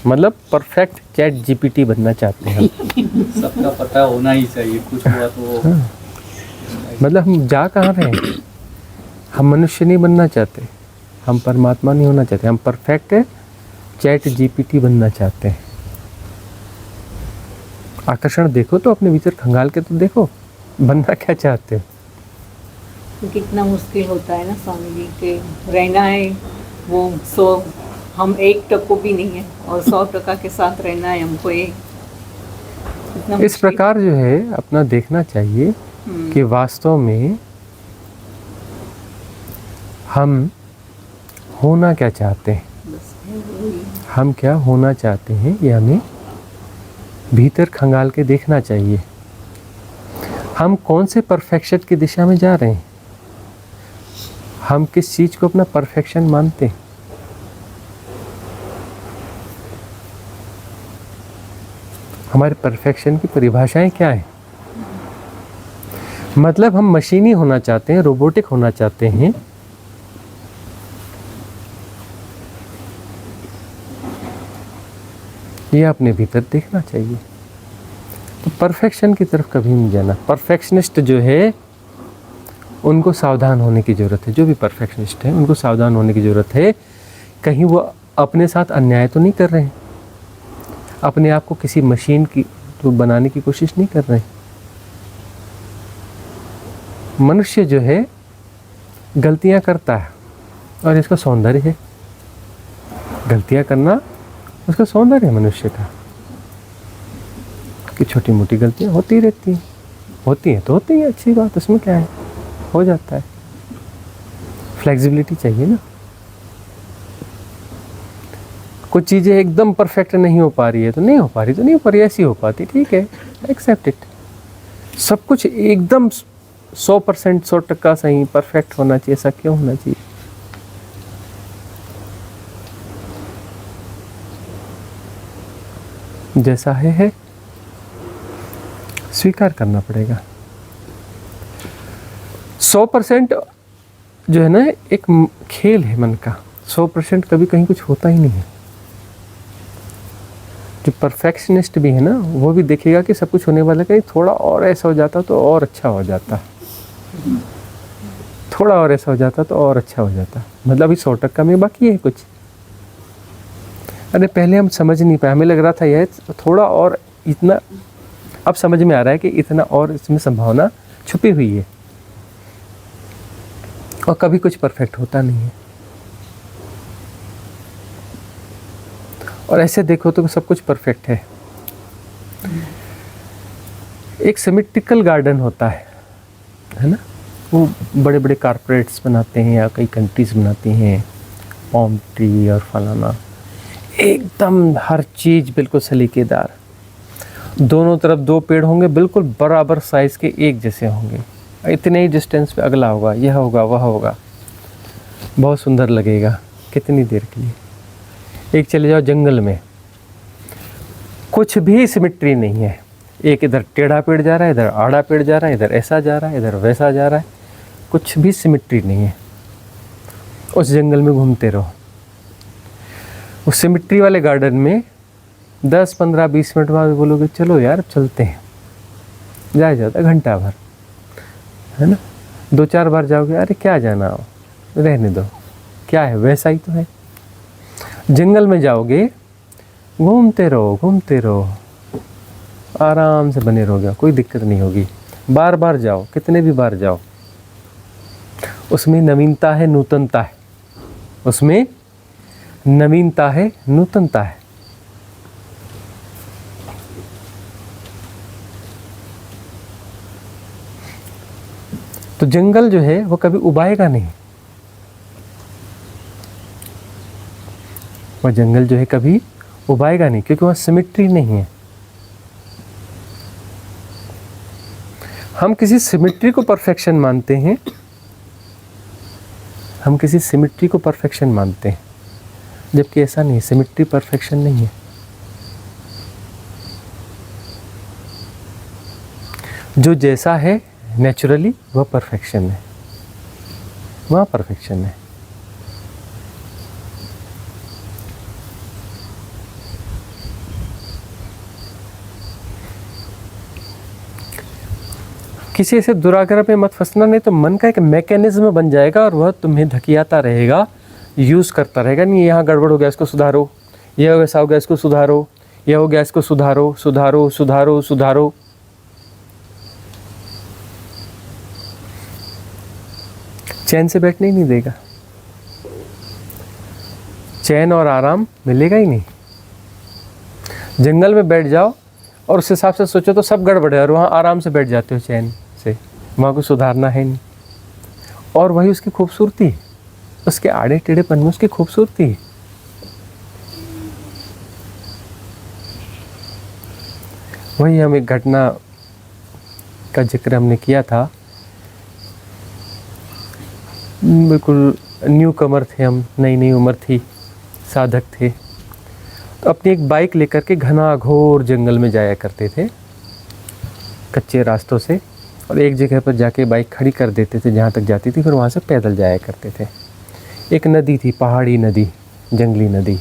Speaker 2: मतलब परफेक्ट चैट जीपीटी बनना चाहते हैं हम।
Speaker 3: सबका पता होना ही चाहिए, कुछ हुआ तो
Speaker 2: हाँ। मतलब हम जा कहाँ रहे हैं, हम मनुष्य नहीं बनना चाहते, हम परमात्मा नहीं होना चाहते, हम परफेक्ट चैट जीपीटी बनना चाहते हैं। आकर्षण देखो तो अपने भीतर खंगाल के तो देखो, बनना क्या चाहते हो।
Speaker 4: कितना मुश्किल होता है ना स्वामी जी के रहना है वो 100, हम 1% भी नहीं है और 100% के साथ रहना है हमको। एक
Speaker 2: इस प्रकार जो है अपना देखना चाहिए कि वास्तव में हम होना क्या चाहते हैं, हम क्या होना चाहते हैं, ये हमें भीतर खंगाल के देखना चाहिए। हम कौन से परफेक्शन की दिशा में जा रहे हैं, हम किस चीज को अपना परफेक्शन मानते हैं। हमारे परफेक्शन की परिभाषाएं क्या है। मतलब हम मशीनी होना चाहते हैं, रोबोटिक होना चाहते हैं, ये अपने भीतर देखना चाहिए। तो परफेक्शन की तरफ कभी नहीं जाना। परफेक्शनिस्ट जो है उनको सावधान होने की ज़रूरत है। जो भी परफेक्शनिस्ट है उनको सावधान होने की ज़रूरत है। कहीं वो अपने साथ अन्याय तो नहीं कर रहे हैं, अपने आप को किसी मशीन की तो बनाने की कोशिश नहीं कर रहे हैं। मनुष्य जो है गलतियां करता है और इसका सौंदर्य है। गलतियां करना उसका सौंदर्य है मनुष्य का, कि छोटी मोटी गलतियां होती रहती हैं, होती हैं तो होती हैं, अच्छी बात, उसमें क्या है, हो जाता है। फ्लेक्सिबिलिटी चाहिए ना। कुछ चीज़ें एकदम परफेक्ट नहीं हो पा रही है तो नहीं हो पा रही, तो नहीं हो पा रही, ऐसी हो पाती, ठीक है, एक्सेप्ट इट। सब कुछ एकदम 100% 100% सही परफेक्ट होना चाहिए, ऐसा क्यों होना चाहिए। जैसा है स्वीकार करना पड़ेगा। 100% जो है ना एक खेल है मन का, 100% कभी कहीं कुछ होता ही नहीं है। जो परफेक्शनिस्ट भी है ना वो भी देखेगा कि सब कुछ होने वाला, कहीं थोड़ा और ऐसा हो जाता तो और अच्छा हो जाता, थोड़ा और ऐसा हो जाता तो और अच्छा हो जाता। मतलब अभी 100% में बाकी है कुछ। अरे पहले हम समझ नहीं पाए, हमें लग रहा था यह थोड़ा और इतना, अब समझ में आ रहा है कि इतना और इसमें संभावना छुपी हुई है। और कभी कुछ परफेक्ट होता नहीं है। और ऐसे देखो तो सब कुछ परफेक्ट है। एक सिमेट्रिकल गार्डन होता है ना, वो बड़े बड़े कारपोरेट्स बनाते हैं या कई कंट्रीज बनाती हैं, पॉम ट्री और फलाना, एकदम हर चीज़ बिल्कुल सलीकेदार। दोनों तरफ 2 पेड़ होंगे बिल्कुल बराबर साइज़ के, एक जैसे होंगे, इतने ही डिस्टेंस पे अगला होगा, यह होगा, वह होगा, बहुत सुंदर लगेगा कितनी देर के लिए। एक चले जाओ जंगल में, कुछ भी सिमेट्री नहीं है, एक इधर टेढ़ा पेड़ जा रहा है, इधर आड़ा पेड़ जा रहा है, इधर ऐसा जा रहा है, इधर वैसा जा रहा है, कुछ भी सिमेट्री नहीं है। उस जंगल में घूमते रहो। उस सिमेट्री वाले गार्डन में 10, 15, 20 मिनट बाद बोलोगे चलो यार चलते हैं, जाया जाता घंटा भर, है ना। 2-4 बार जाओगे, अरे क्या जाना हो, रहने दो, क्या है वैसा ही तो है। जंगल में जाओगे, घूमते रहो, आराम से बने रहोगे, कोई दिक्कत नहीं होगी। बार बार जाओ, कितने भी बार जाओ, उसमें नवीनता है, नूतनता है, उसमें नवीनता है, नूतनता है। तो जंगल जो है वो कभी उबाएगा नहीं, वह जंगल जो है कभी उबाएगा नहीं, क्योंकि वहाँ सिमेट्री नहीं है। हम किसी सिमेट्री को परफेक्शन मानते हैं, हम किसी सिमेट्री को परफेक्शन मानते हैं, जबकि ऐसा नहीं है, सिमेट्री परफेक्शन नहीं है। जो जैसा है नेचुरली वह परफेक्शन है, वह परफेक्शन है। किसी ऐसे दुराग्रह में मत फंसना, नहीं तो मन का एक मैकेनिज्म बन जाएगा और वह तुम्हें धकियाता रहेगा, यूज़ करता रहेगा। नहीं यहाँ गड़बड़ हो गया, इसको सुधारो, यह ऐसा हो गया, इसको सुधारो, यह हो गया, इसको सुधारो, सुधारो, सुधारो, सुधारो। चैन से बैठने ही नहीं देगा, चैन और आराम मिलेगा ही नहीं। जंगल में बैठ जाओ और उस हिसाब से सोचो तो सब गड़बड़ है, और वहाँ आराम से बैठ जाते हो चैन से, वहाँ को सुधारना है नहीं। और वही उसकी खूबसूरती है, उसके आड़े टेढ़ेपन में उसकी खूबसूरती है। वही हम एक घटना का जिक्र हमने किया था, बिल्कुल न्यू कमर थे हम, नई नई उम्र थी, साधक थे, तो अपनी एक बाइक लेकर के घना घोर जंगल में जाया करते थे कच्चे रास्तों से, और एक जगह पर जाके बाइक खड़ी कर देते थे जहाँ तक जाती थी, फिर वहाँ से पैदल जाया करते थे। एक नदी थी, पहाड़ी नदी, जंगली नदी,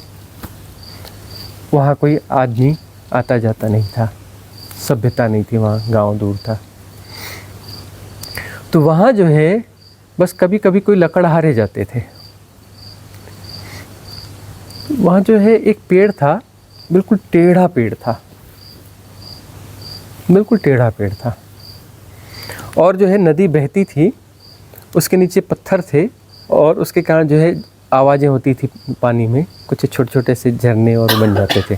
Speaker 2: वहाँ कोई आदमी आता जाता नहीं था, सभ्यता नहीं थी वहाँ, गांव दूर था। तो वहाँ जो है बस कभी कभी कोई लकड़हारे जाते थे। वहाँ जो है एक पेड़ था, बिल्कुल टेढ़ा पेड़ था, बिल्कुल टेढ़ा पेड़ था, और जो है नदी बहती थी, उसके नीचे पत्थर थे, और उसके कारण जो है आवाज़ें होती थी पानी में, कुछ छोटे छोटे से झरने और बन जाते थे।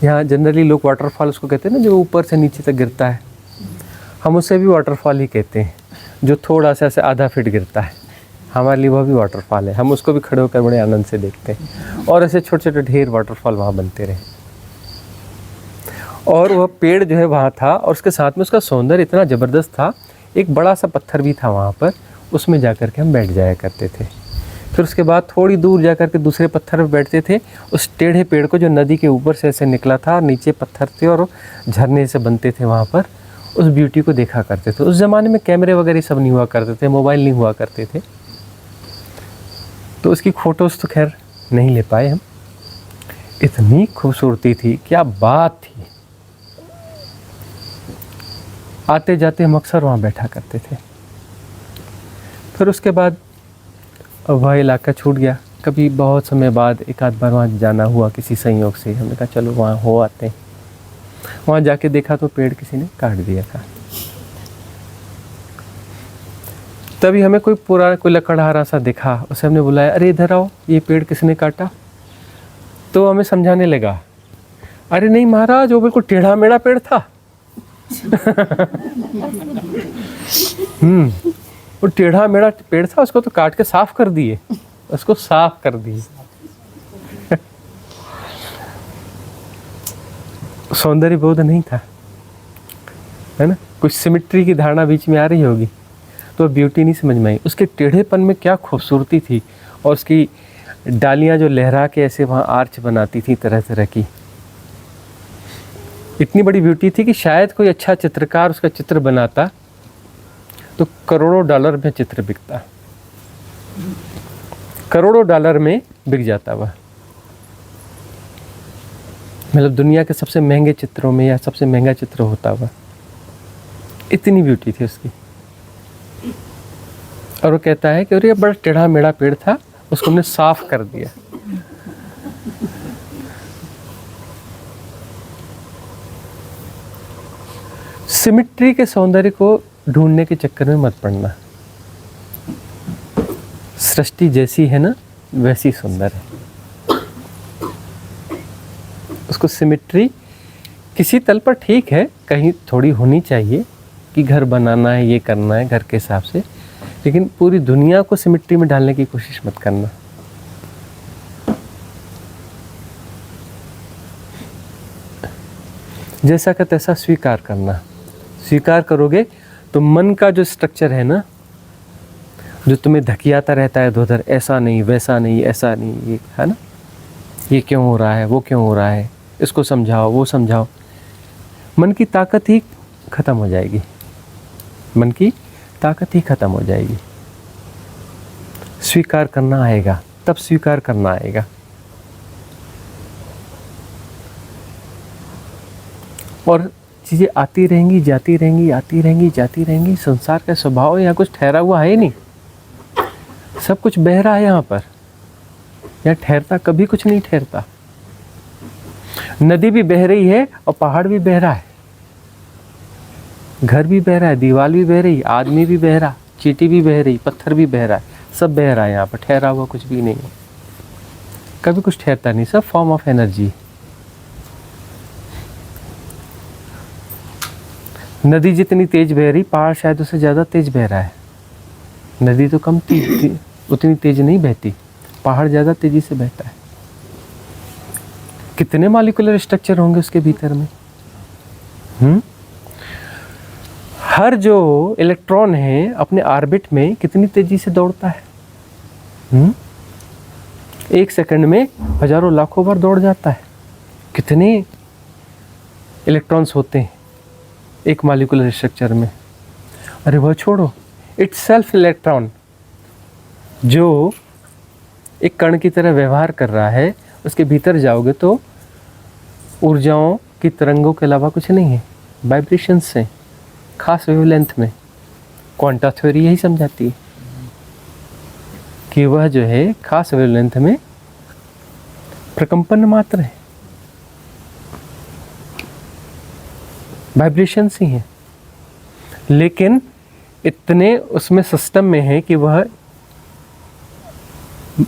Speaker 2: यहाँ जनरली लोग वाटरफॉल उसको कहते हैं ना, जो ऊपर से नीचे तक गिरता है, हम उसे भी वाटरफॉल ही कहते हैं, जो थोड़ा सा ऐसे आधा फीट गिरता है, हमारे लिए वह भी वाटरफॉल है। हम उसको भी खड़े होकर बड़े आनंद से देखते हैं, और ऐसे छोटे छोटे ढेर वाटरफॉल वहाँ बनते रहे। और वह पेड़ जो है वहाँ था, और उसके साथ में उसका सौंदर्य इतना ज़बरदस्त था, एक बड़ा सा पत्थर भी था वहाँ पर, उसमें जा कर के हम बैठ जाया करते थे। फिर उसके बाद थोड़ी दूर जा कर के दूसरे पत्थर पर बैठते थे, उस टेढ़े पेड़ को जो नदी के ऊपर से ऐसे निकला था, नीचे पत्थर थे और झरने से बनते थे, वहाँ पर उस ब्यूटी को देखा करते थे। उस ज़माने में कैमरे वगैरह सब नहीं हुआ करते थे, मोबाइल नहीं हुआ करते थे, तो उसकी फ़ोटोज़ तो खैर नहीं ले पाए हम। इतनी खूबसूरती थी, क्या बात थी। आते जाते हम अक्सर वहाँ बैठा करते थे। फिर उसके बाद वह इलाका छूट गया। कभी बहुत समय बाद एक आध बार वहाँ जाना हुआ किसी संयोग से, हमने कहा चलो वहाँ हो आते हैं। वहाँ जाके देखा तो पेड़ किसी ने काट दिया था। तभी हमें कोई पुराना कोई लकड़हारा सा दिखा, उसे हमने बुलाया, अरे इधर आओ, ये पेड़ किसने काटा? तो हमें समझाने लगा, अरे नहीं महाराज, वो बिल्कुल टेढ़ा मेढ़ा पेड़ था। वो टेढ़ा मेढ़ा पेड़ था, उसको तो काट के साफ कर दिए, उसको साफ कर दिए। सौंदर्य बोध नहीं था, है ना? कुछ सिमेट्री की धारणा बीच में आ रही होगी, तो ब्यूटी नहीं समझ में आई। उसके टेढ़ेपन में क्या खूबसूरती थी, और उसकी डालियां जो लहरा के ऐसे वहाँ आर्च बनाती थी तरह तरह की, इतनी बड़ी ब्यूटी थी कि शायद कोई अच्छा चित्रकार उसका चित्र बनाता तो करोड़ों डॉलर में चित्र बिकता, करोड़ों डॉलर में बिक जाता वह। मतलब दुनिया के सबसे महंगे चित्रों में या सबसे महंगा चित्र होता वह, इतनी ब्यूटी थी उसकी। और वो कहता है कि अरे ये बड़ा टेढ़ा मेढ़ा पेड़ था, उसको हमने साफ कर दिया। सिमेट्री के सौंदर्य को ढूंढने के चक्कर में मत पड़ना। सृष्टि जैसी है ना, वैसी सुंदर है। उसको सिमेट्री किसी तल पर ठीक है, कहीं थोड़ी होनी चाहिए कि घर बनाना है, ये करना है घर के हिसाब से, लेकिन पूरी दुनिया को सिमेट्री में डालने की कोशिश मत करना। जैसा का तैसा स्वीकार करना। स्वीकार करोगे तो मन का जो स्ट्रक्चर है ना, जो तुम्हें धकियाता रहता है इधर, ऐसा नहीं, वैसा नहीं, ऐसा नहीं, ये है ना, ये क्यों हो रहा है, वो क्यों हो रहा है, इसको समझाओ, वो समझाओ, मन की ताकत ही खत्म हो जाएगी। मन की ताकत ही खत्म हो जाएगी। स्वीकार करना आएगा, तब स्वीकार करना आएगा। और चीज़ें आती रहेंगी, जाती रहेंगी, आती रहेंगी, जाती रहेंगी। संसार का स्वभाव यहाँ कुछ ठहरा हुआ है नहीं, सब कुछ बह रहा है यहाँ पर। यहाँ ठहरता कभी कुछ नहीं ठहरता। नदी भी बह रही है और पहाड़ भी बह रहा है, घर भी बह रहा है, दीवार भी बह रही, आदमी भी बह रहा, चींटी भी बह रही, पत्थर भी बह रहा है, सब बह रहा है यहाँ पर। ठहरा हुआ कुछ भी नहीं है, कभी कुछ ठहरता नहीं, सब फॉर्म ऑफ एनर्जी। नदी जितनी तेज बह रही, पहाड़ शायद उससे ज़्यादा तेज बह रहा है। नदी तो कम उतनी तेज नहीं बहती, पहाड़ ज़्यादा तेजी से बहता है। कितने मॉलिक्यूलर स्ट्रक्चर होंगे उसके भीतर में। हर जो इलेक्ट्रॉन है अपने ऑर्बिट में कितनी तेजी से दौड़ता है। एक सेकंड में हजारों लाखों बार दौड़ जाता है। कितने इलेक्ट्रॉन्स होते हैं एक मॉलिक्यूलर स्ट्रक्चर में। अरे वह छोड़ो, इट्स सेल्फ इलेक्ट्रॉन जो एक कण की तरह व्यवहार कर रहा है, उसके भीतर जाओगे तो ऊर्जाओं की तरंगों के अलावा कुछ नहीं है, वाइब्रेशंस से, खास वेवलेंथ में। क्वांटा थ्योरी यही समझाती है कि वह जो है खास वेवलेंथ में प्रकंपन मात्र है, वाइब्रेशंस ही हैं। लेकिन इतने उसमें सिस्टम में है कि वह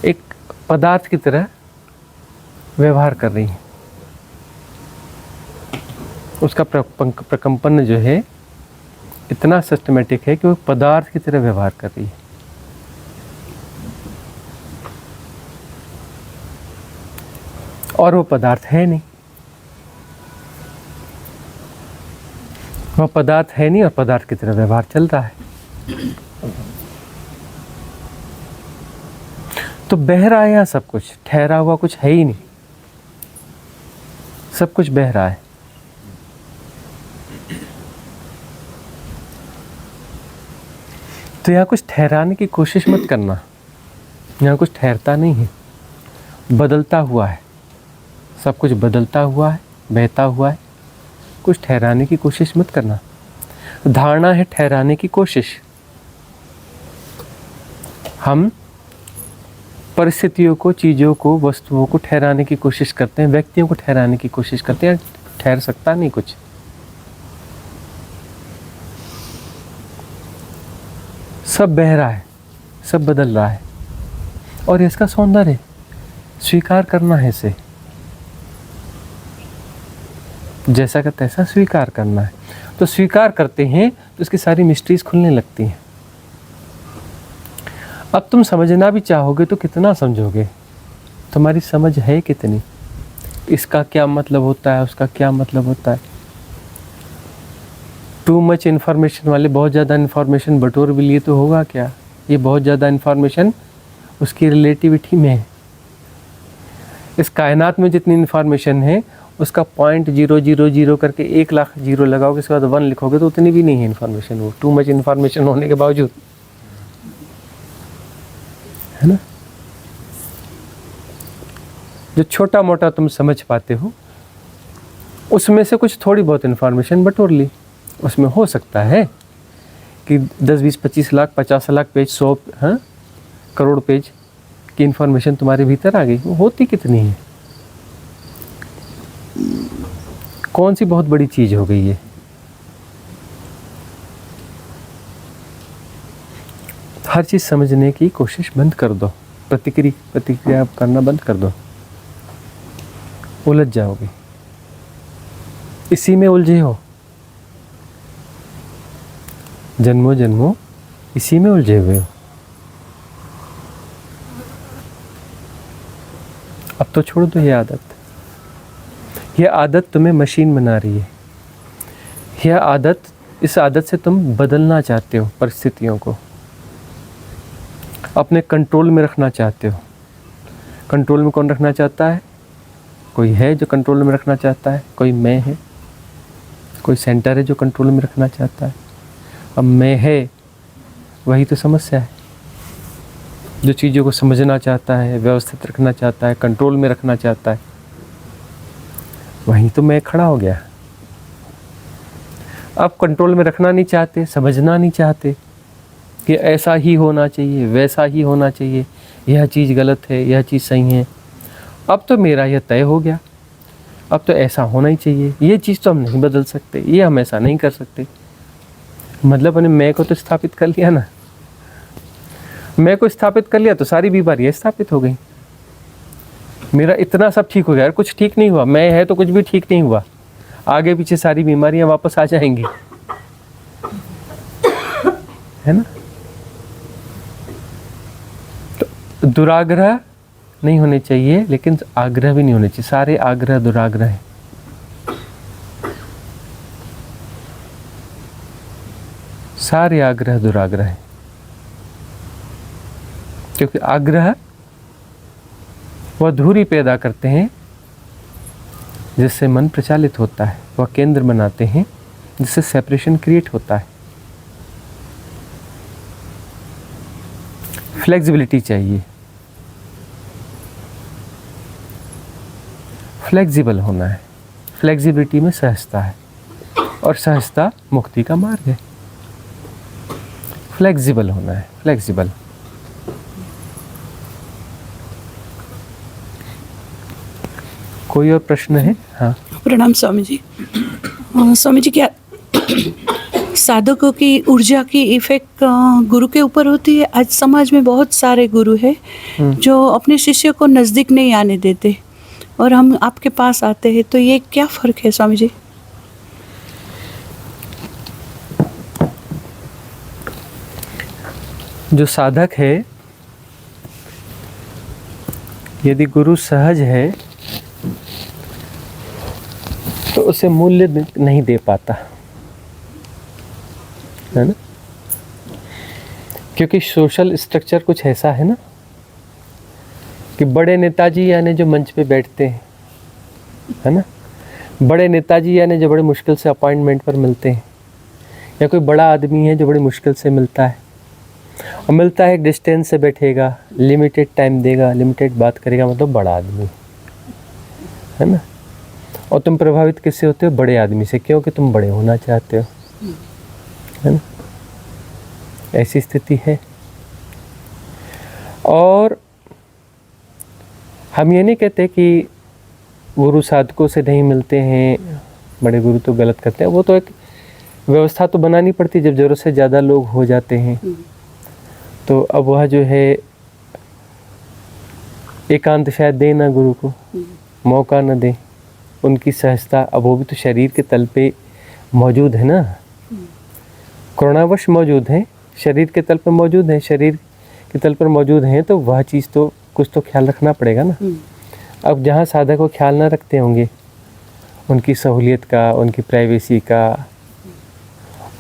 Speaker 2: एक पदार्थ की तरह व्यवहार कर रही है। उसका प्रकंपन जो है इतना सिस्टमेटिक है कि वो पदार्थ की तरह व्यवहार कर रही है। और वो पदार्थ है नहीं, वह पदार्थ है नहीं और पदार्थ की तरह व्यवहार चल रहा है। तो बह रहा है यहाँ सब कुछ, ठहरा हुआ कुछ है ही नहीं, सब कुछ बह रहा है। तो यहाँ कुछ ठहराने की कोशिश मत करना, यहाँ कुछ ठहरता नहीं है, बदलता हुआ है, सब कुछ बदलता हुआ है, बहता हुआ है। कुछ ठहराने की कोशिश मत करना। धारणा है ठहराने की कोशिश। हम परिस्थितियों को, चीज़ों को, वस्तुओं को ठहराने की कोशिश करते हैं, व्यक्तियों को ठहराने की कोशिश करते हैं। ठहर सकता नहीं कुछ। सब बह रहा है, सब बदल रहा है, और इसका सौंदर्य स्वीकार करना है। इसे जैसा का तैसा स्वीकार करना है। तो स्वीकार करते हैं तो इसकी सारी मिस्ट्रीज खुलने लगती हैं। अब तुम समझना भी चाहोगे तो कितना समझोगे? तुम्हारी समझ है कितनी? इसका क्या मतलब होता है, उसका क्या मतलब होता है? टू मच इन्फॉर्मेशन वाले बहुत ज़्यादा इन्फॉर्मेशन बटोर भी लिए तो होगा क्या? ये बहुत ज़्यादा इन्फॉर्मेशन उसकी रिलेटिविटी में है। इस कायनात में जितनी इन्फॉर्मेशन है उसका 0.000 करके 1,00,000 जीरो लगाओगे, उसके बाद 1 लिखोगे तो उतनी भी नहीं है इन्फॉर्मेशन। वो टू मच इन्फॉर्मेशन होने के बावजूद, है ना? जो छोटा मोटा तुम समझ पाते हो उसमें से कुछ थोड़ी बहुत इन्फॉर्मेशन बटोर ली। उसमें हो सकता है कि 10, 20, 25 लाख, 50 लाख पेज, 100 करोड़ पेज की इन्फॉर्मेशन तुम्हारे भीतर आ गई। वो होती कितनी है? कौन सी बहुत बड़ी चीज़ हो गई है? हर चीज़ समझने की कोशिश बंद कर दो, प्रतिक्रिया करना बंद कर दो, उलझ जाओगे। इसी में उलझे हो, जन्मों जन्मों इसी में उलझे हुए हो। अब तो छोड़ दो ये आदत। यह आदत तुम्हें मशीन बना रही है। इस आदत से तुम बदलना चाहते हो, परिस्थितियों को अपने कंट्रोल में रखना चाहते हो। कंट्रोल में कौन रखना चाहता है? कोई है जो कंट्रोल में रखना चाहता है, कोई मैं है, कोई सेंटर है जो कंट्रोल में रखना चाहता है। अब मैं है, वही तो समस्या है। जो चीज़ों को समझना चाहता है, व्यवस्थित रखना चाहता है, कंट्रोल में रखना चाहता है, वहीं तो मैं खड़ा हो गया। अब कंट्रोल में रखना नहीं चाहते, समझना नहीं चाहते कि ऐसा ही होना चाहिए, वैसा ही होना चाहिए, यह चीज़ गलत है, यह चीज़ सही है। अब तो मेरा यह तय हो गया, अब तो ऐसा होना ही चाहिए। ये चीज़ तो हम नहीं बदल सकते, ये हम ऐसा नहीं कर सकते। मतलब अपने मैं को तो स्थापित कर लिया ना। मैं को स्थापित कर लिया तो सारी बीमारियाँ स्थापित हो गई। मेरा इतना सब ठीक हो गया, यार कुछ ठीक नहीं हुआ। मैं है तो कुछ भी ठीक नहीं हुआ। आगे पीछे सारी बीमारियाँ वापस आ जाएंगी, है ना? तो दुराग्रह नहीं होने चाहिए, लेकिन आग्रह भी नहीं होने चाहिए। सारे आग्रह दुराग्रह हैं। सारे आग्रह दुराग्रह हैं, क्योंकि आग्रह वह धुरी पैदा करते हैं जिससे मन प्रचालित होता है, वह केंद्र बनाते हैं जिससे सेपरेशन क्रिएट होता है। फ्लेक्सिबिलिटी चाहिए, फ्लेक्सिबल होना है। फ्लेक्सिबिलिटी में सहजता है, और सहजता मुक्ति का मार्ग है। फ्लेक्सिबल होना है, फ्लेक्सिबल। कोई और प्रश्न है? हाँ,
Speaker 5: प्रणाम स्वामी जी। स्वामी जी, क्या साधकों की ऊर्जा की इफेक्ट गुरु के ऊपर होती है? आज समाज में बहुत सारे गुरु हैं जो अपने शिष्य को नज़दीक नहीं आने देते, और हम आपके पास आते हैं, तो ये क्या फ़र्क है स्वामी जी?
Speaker 2: जो साधक है, यदि गुरु सहज है तो उसे मूल्य नहीं दे पाता, है ना? क्योंकि सोशल स्ट्रक्चर कुछ ऐसा है ना कि बड़े नेताजी यानी जो मंच पे बैठते हैं, है ना, बड़े नेताजी यानी जो बड़े मुश्किल से अपॉइंटमेंट पर मिलते हैं, या कोई बड़ा आदमी है जो बड़ी मुश्किल से मिलता है, और मिलता है डिस्टेंस से बैठेगा, लिमिटेड टाइम देगा, लिमिटेड बात करेगा, मतलब बड़ा आदमी, है ना? और तुम प्रभावित किससे होते हो? बड़े आदमी से, क्योंकि तुम बड़े होना चाहते हो, है ना? ऐसी स्थिति है। और हम ये नहीं कहते कि गुरु साधकों से नहीं मिलते हैं, बड़े गुरु तो गलत करते हैं, वो तो एक व्यवस्था तो बनानी पड़ती जब ज़रूरत से ज़्यादा लोग हो जाते हैं। तो अब वह जो है एकांत शायद दे ना गुरु को, मौका न दे, उनकी सहजता। अब वो भी तो शरीर के तल पे मौजूद है ना, कोरोनावश मौजूद हैं, शरीर के तल पर मौजूद हैं, शरीर के तल पर मौजूद हैं, तो वह चीज़ तो कुछ तो ख्याल रखना पड़ेगा ना। अब जहाँ साधक को ख्याल ना रखते होंगे उनकी सहूलियत का, उनकी प्राइवेसी का,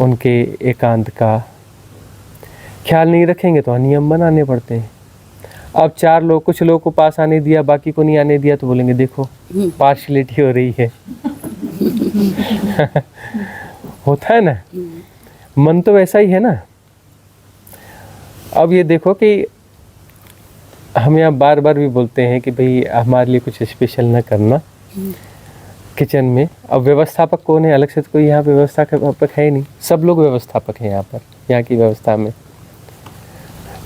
Speaker 2: उनके एकांत का ख्याल नहीं रखेंगे तो नियम बनाने पड़ते हैं। अब 4 लोग, कुछ लोगों को पास आने दिया, बाकी को नहीं आने दिया, तो बोलेंगे देखो पार्शलिटी हो रही है। होता है ना, मन तो वैसा ही है ना। अब ये देखो कि हम यहाँ बार बार भी बोलते हैं कि भाई हमारे लिए कुछ स्पेशल ना करना किचन में। अब व्यवस्थापक कौन है? अलग से तो कोई यहाँ पे व्यवस्थापक है ही नहीं, सब लोग व्यवस्थापक हैं यहाँ पर, यहाँ की व्यवस्था में।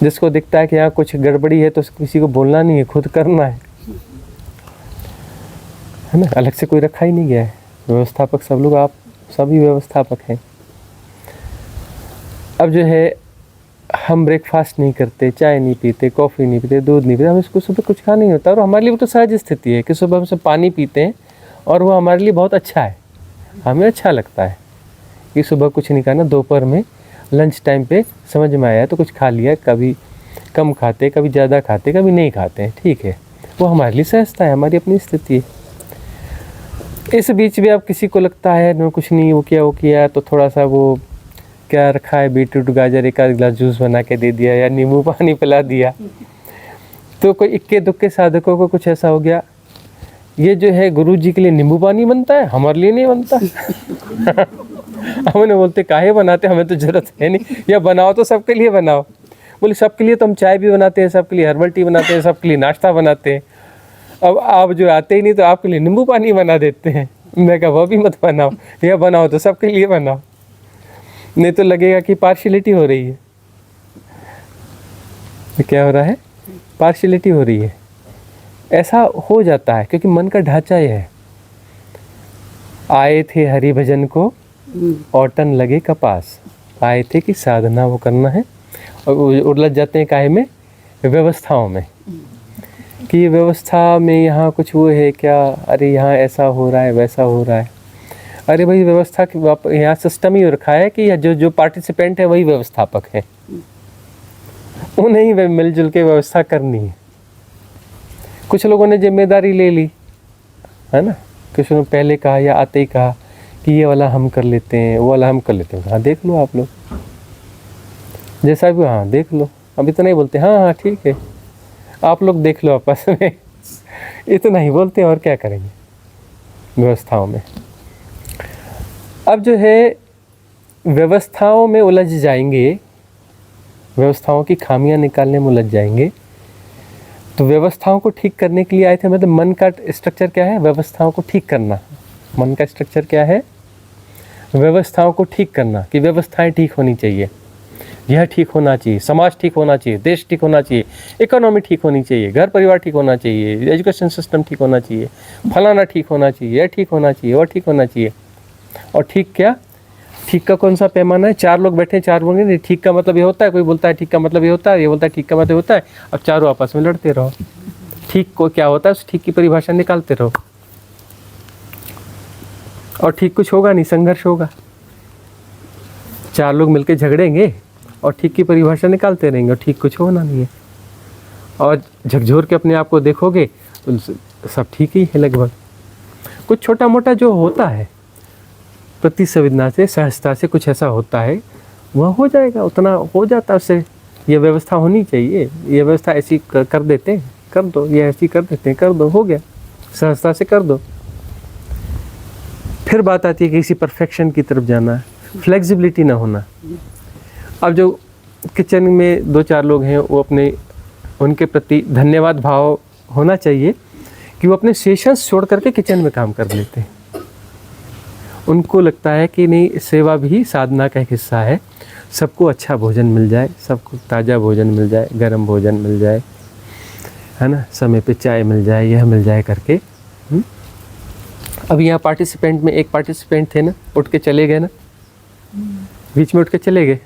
Speaker 2: जिसको दिखता है कि यहाँ कुछ गड़बड़ी है तो किसी को बोलना नहीं है, खुद करना है ना। अलग से कोई रखा ही नहीं गया है व्यवस्थापक, सब लोग, आप सभी व्यवस्थापक हैं। अब जो है हम ब्रेकफास्ट नहीं करते, चाय नहीं पीते, कॉफ़ी नहीं पीते, दूध नहीं पीते, हमें इसको सुबह कुछ खाना नहीं होता। और हमारे लिए वो तो सहज स्थिति है कि सुबह हम सब पानी पीते हैं और वो हमारे लिए बहुत अच्छा है, हमें अच्छा लगता है कि सुबह कुछ नहीं खाना। दोपहर में लंच टाइम पे समझ में आया तो कुछ खा लिया, कभी कम खाते, कभी ज़्यादा खाते, कभी नहीं खाते हैं, ठीक है, वो हमारे लिए सहजता है, हमारी अपनी स्थिति है। इस बीच भी अब किसी को लगता है न कुछ नहीं, वो किया तो थोड़ा सा वो क्या रखा है, बीटरूट गाजर एक आध गिलास जूस बना के दे दिया या नींबू पानी पिला दिया। तो कोई इक्के दुक्के साधकों को कुछ ऐसा हो गया, ये जो है गुरु जी के लिए नींबू पानी बनता है, हमारे लिए नहीं बनता। हम उन्हें बोलते काहे बनाते, हमें तो जरूरत है नहीं, या बनाओ तो सबके लिए बनाओ। बोले सबके लिए तो हम चाय भी बनाते हैं, सबके लिए हर्बल टी बनाते हैं, सबके लिए नाश्ता बनाते हैं। अब आप जो आते ही नहीं तो आपके लिए नींबू पानी बना देते हैं। मैं कहा वो भी मत बनाओ, या बनाओ तो सबके लिए बनाओ, नहीं तो लगेगा कि पार्शियलिटी हो रही है। तो क्या हो रहा है? पार्शियलिटी हो रही है। ऐसा हो जाता है क्योंकि मन का ढांचा ये है। आए थे हरि भजन को औटन लगे कपास, आए थे कि साधना वो करना है, और उलझ जाते हैं काहे में? व्यवस्थाओं में, कि ये व्यवस्था में यहाँ कुछ वो है क्या, अरे यहाँ ऐसा हो रहा है, वैसा हो रहा है। अरे भाई व्यवस्था की यहाँ सिस्टम ही रखा है कि जो पार्टिसिपेंट है वही व्यवस्थापक है, उन्हें ही मिलजुल के व्यवस्था करनी है। कुछ लोगों ने जिम्मेदारी ले ली है ना, कुछ लोगों ने पहले कहा या आते ही कहा कि ये वाला हम कर लेते हैं, वो वाला हम कर लेते हैं। हाँ देख लो आप लोग जैसा भी, हाँ देख लो। अब इतना ही बोलते हैं, हाँ ठीक है, आप लोग देख लो आपस में, इतना ही बोलते हैं और क्या करेंगे व्यवस्थाओं में। अब जो है व्यवस्थाओं में उलझ जाएंगे, व्यवस्थाओं की खामियां निकालने में उलझ जाएंगे। तो व्यवस्थाओं को ठीक करने के लिए आए थे, मतलब मन का स्ट्रक्चर क्या है? व्यवस्थाओं को ठीक करना। मन का स्ट्रक्चर क्या है? व्यवस्थाओं को ठीक करना, कि व्यवस्थाएं ठीक होनी चाहिए, यह ठीक होना चाहिए, समाज ठीक होना चाहिए, देश ठीक होना चाहिए, इकोनॉमी ठीक होनी चाहिए, घर परिवार ठीक होना चाहिए, एजुकेशन सिस्टम ठीक होना चाहिए, फलाना ठीक होना चाहिए, यह ठीक होना चाहिए, वह ठीक होना चाहिए। और ठीक क्या? ठीक का कौन सा पैमाना है? 4 लोग बैठे, 4 बोलेंगे नहीं ठीक का मतलब ये होता है, कोई बोलता है ठीक का मतलब ये होता है, ये बोलता है ठीक का मतलब होता है। अब चारों आपस में लड़ते रहो, ठीक को क्या होता है उस ठीक की परिभाषा निकालते रहो, और ठीक कुछ होगा नहीं, संघर्ष होगा। 4 लोग मिलकर झगड़ेंगे और ठीक की परिभाषा निकालते रहेंगे, और ठीक कुछ होना नहीं है। और झकझोर के अपने आप को देखोगे तो सब ठीक ही है लगभग। कुछ छोटा मोटा जो होता है प्रति संवेदना से, सहजता से कुछ ऐसा होता है, वह हो जाएगा, उतना हो जाता है उससे। ये व्यवस्था होनी चाहिए, ये व्यवस्था ऐसी कर देते हैं, कर दो, ये ऐसी कर देते हैं, कर दो, हो गया, सहजता से कर दो। फिर बात आती है कि किसी परफेक्शन की तरफ जाना है, फ्लेक्सिबिलिटी ना होना। अब जो किचन में 2-4 लोग हैं, वो अपने, उनके प्रति धन्यवाद भाव होना चाहिए कि वो अपने सेशंस छोड़ करके किचन में काम कर लेते हैं। उनको लगता है कि नहीं, सेवा भी साधना का एक हिस्सा है, सबको अच्छा भोजन मिल जाए, सबको ताज़ा भोजन मिल जाए, गर्म भोजन मिल जाए, है ना, समय पे चाय मिल जाए, यह मिल जाए करके। अब यहाँ पार्टिसिपेंट में एक पार्टिसिपेंट थे ना, उठ के चले गए ना, बीच में उठ के चले गए,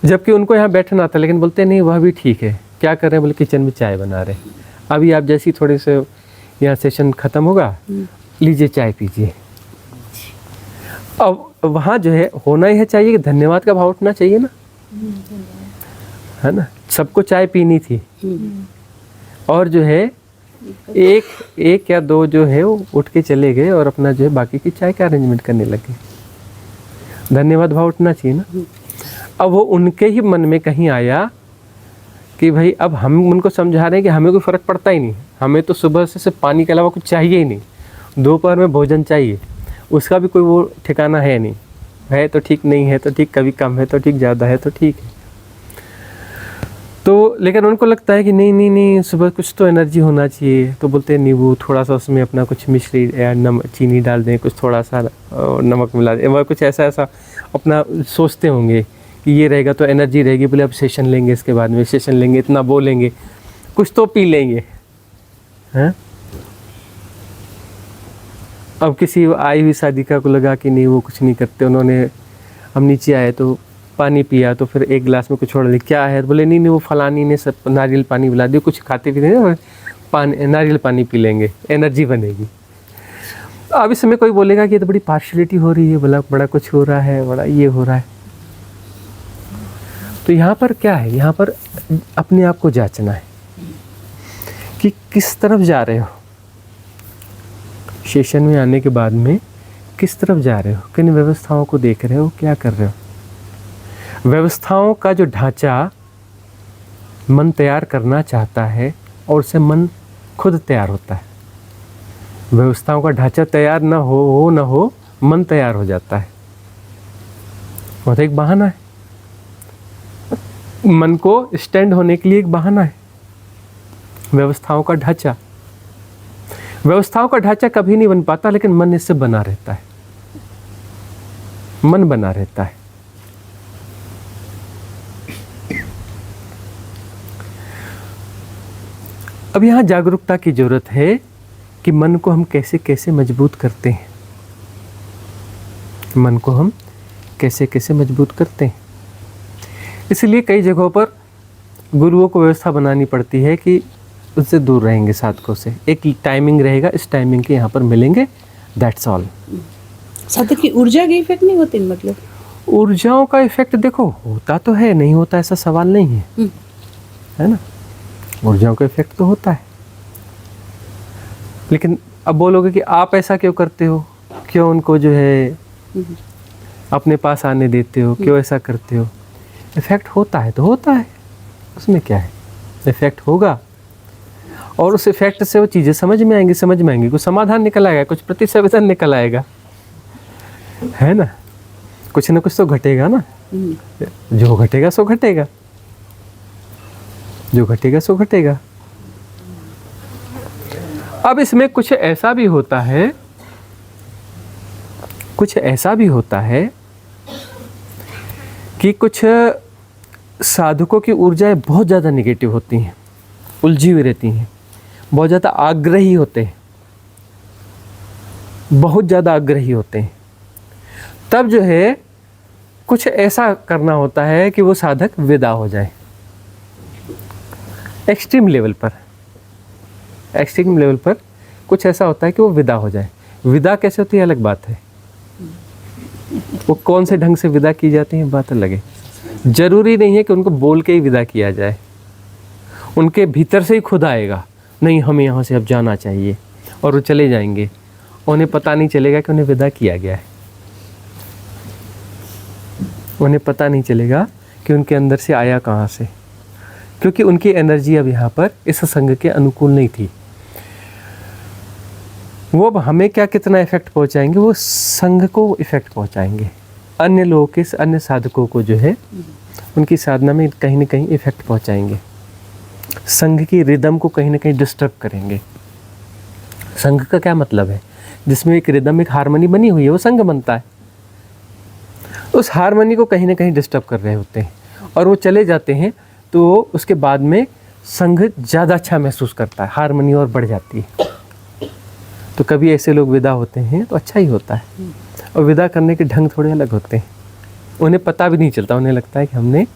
Speaker 2: जबकि उनको यहाँ बैठना था, लेकिन बोलते नहीं वह भी ठीक है। क्या कर रहे हैं, बोले किचन में चाय बना रहे हैं। अभी आप जैसे ही थोड़े से यहाँ सेशन ख़त्म होगा, लीजिए चाय पीजिए। अब वहाँ जो है होना ही है चाहिए कि धन्यवाद का भाव उठना चाहिए ना, है ना। सबको चाय पीनी थी और जो है एक या दो जो है वो उठ के चले गए और अपना जो है बाकी की चाय का अरेंजमेंट करने लगे। धन्यवाद भाव उठना चाहिए ना। अब वो उनके ही मन में कहीं आया कि भाई अब हम उनको समझा रहे हैं कि हमें कोई फ़र्क पड़ता ही नहीं, हमें तो सुबह से सिर्फ पानी के अलावा कुछ चाहिए ही नहीं, दोपहर में भोजन चाहिए, उसका भी कोई वो ठिकाना है नहीं, है तो ठीक, नहीं है तो ठीक, कभी कम है तो ठीक, ज़्यादा है तो ठीक है। तो लेकिन उनको लगता है कि नहीं नहीं नहीं, सुबह कुछ तो एनर्जी होना चाहिए। तो बोलते हैं नींबू थोड़ा सा, उसमें अपना कुछ मिश्री या नमक चीनी डाल दें, कुछ थोड़ा सा नमक मिला दें, वह कुछ ऐसा ऐसा अपना सोचते होंगे कि ये रहेगा तो एनर्जी रहेगी। बोले अब सेशन लेंगे, इसके बाद में सेशन लेंगे, इतना बोलेंगे, कुछ तो पी लेंगे, हैं। अब किसी आई हुई शादिका को लगा कि नहीं वो कुछ नहीं करते, उन्होंने, हम नीचे आए तो पानी पिया, तो फिर एक गिलास में कुछ छोड़ लिया, क्या है, बोले नहीं नहीं वो फलानी ने सब नारियल पानी पिला दिया, कुछ खाते पीते नहीं, पानी नारियल पानी पी लेंगे, एनर्जी बनेगी। अब इसमें कोई बोलेगा कि ये तो बड़ी पार्शलिटी हो रही है, बड़ा कुछ हो रहा है, बड़ा ये हो रहा है। तो यहाँ पर क्या है, यहाँ पर अपने आप को जांचना है कि किस तरफ जा रहे हो। सेशन में आने के बाद में किस तरफ जा रहे हो, किन व्यवस्थाओं को देख रहे हो, क्या कर रहे हो। व्यवस्थाओं का जो ढांचा मन तैयार करना चाहता है और उससे मन खुद तैयार होता है। व्यवस्थाओं का ढांचा तैयार ना हो मन तैयार हो जाता है। वो तो एक बहाना है, मन को स्टैंड होने के लिए एक बहाना है व्यवस्थाओं का ढांचा। व्यवस्थाओं का ढांचा कभी नहीं बन पाता, लेकिन मन इससे बना रहता है, मन बना रहता है। अब यहाँ जागरूकता की जरूरत है कि मन को हम कैसे कैसे मजबूत करते हैं, मन को हम कैसे कैसे मजबूत करते हैं। इसलिए कई जगहों पर गुरुओं को व्यवस्था बनानी पड़ती है कि उससे दूर रहेंगे साधकों से, एक टाइमिंग रहेगा, इस टाइमिंग के यहाँ पर मिलेंगे, दैट्स ऑल।
Speaker 5: साधक की ऊर्जा के इफेक्ट नहीं होते, मतलब
Speaker 2: ऊर्जाओं का इफेक्ट देखो होता तो है, नहीं होता ऐसा सवाल नहीं है, है ना। ऊर्जाओं का इफेक्ट तो होता है, लेकिन अब बोलोगे कि आप ऐसा क्यों करते हो, क्यों उनको जो है अपने पास आने देते हो, क्यों ऐसा करते हो। इफेक्ट होता है तो होता है, उसमें क्या है, इफेक्ट होगा और उस इफेक्ट से वो चीज़ें समझ में आएंगी, कुछ समाधान निकल आएगा, कुछ प्रतिसंवेदन निकल आएगा, है ना। कुछ ना कुछ तो घटेगा ना, जो घटेगा सो घटेगा, जो घटेगा सो घटेगा। अब इसमें कुछ ऐसा भी होता है, कुछ ऐसा भी होता है कि कुछ साधकों की ऊर्जाएं बहुत ज़्यादा नेगेटिव होती हैं, उलझी हुई रहती हैं, बहुत ज़्यादा आग्रही होते हैं, बहुत ज़्यादा आग्रही होते हैं। तब जो है कुछ ऐसा करना होता है कि वो साधक विदा हो जाए, एक्सट्रीम लेवल पर, एक्सट्रीम लेवल पर कुछ ऐसा होता है कि वो विदा हो जाए। विदा कैसे होती है अलग बात है, वो कौन से ढंग से विदा की जाती है बात अलग है। जरूरी नहीं है कि उनको बोल के ही विदा किया जाए, उनके भीतर से ही खुद आएगा, नहीं हमें यहाँ से अब जाना चाहिए, और वो चले जाएंगे, उन्हें पता नहीं चलेगा कि उन्हें विदा किया गया है, उन्हें पता नहीं चलेगा कि उनके अंदर से आया कहाँ से, क्योंकि उनकी एनर्जी अब यहाँ पर इस संघ के अनुकूल नहीं थी। वो अब हमें क्या कितना इफेक्ट पहुँचाएंगे, वो संघ को इफेक्ट पहुँचाएंगे, अन्य लोगों के, अन्य साधकों को जो है उनकी साधना में कहीं ना कहीं इफेक्ट पहुँचाएंगे, संघ की रिदम को कहीं ना कहीं डिस्टर्ब करेंगे। संघ का क्या मतलब है, जिसमें एक रिदम, एक हारमोनी बनी हुई है, वो संघ बनता है। उस हारमोनी को कहीं ना कहीं डिस्टर्ब कर रहे होते हैं और वो चले जाते हैं, तो उसके बाद में संघ ज़्यादा अच्छा महसूस करता है, हारमोनी और बढ़ जाती है। तो कभी ऐसे लोग विदा होते हैं तो अच्छा ही होता है। और विदा करने के ढंग थोड़े अलग होते हैं, उन्हें पता भी नहीं चलता, उन्हें लगता है कि हमने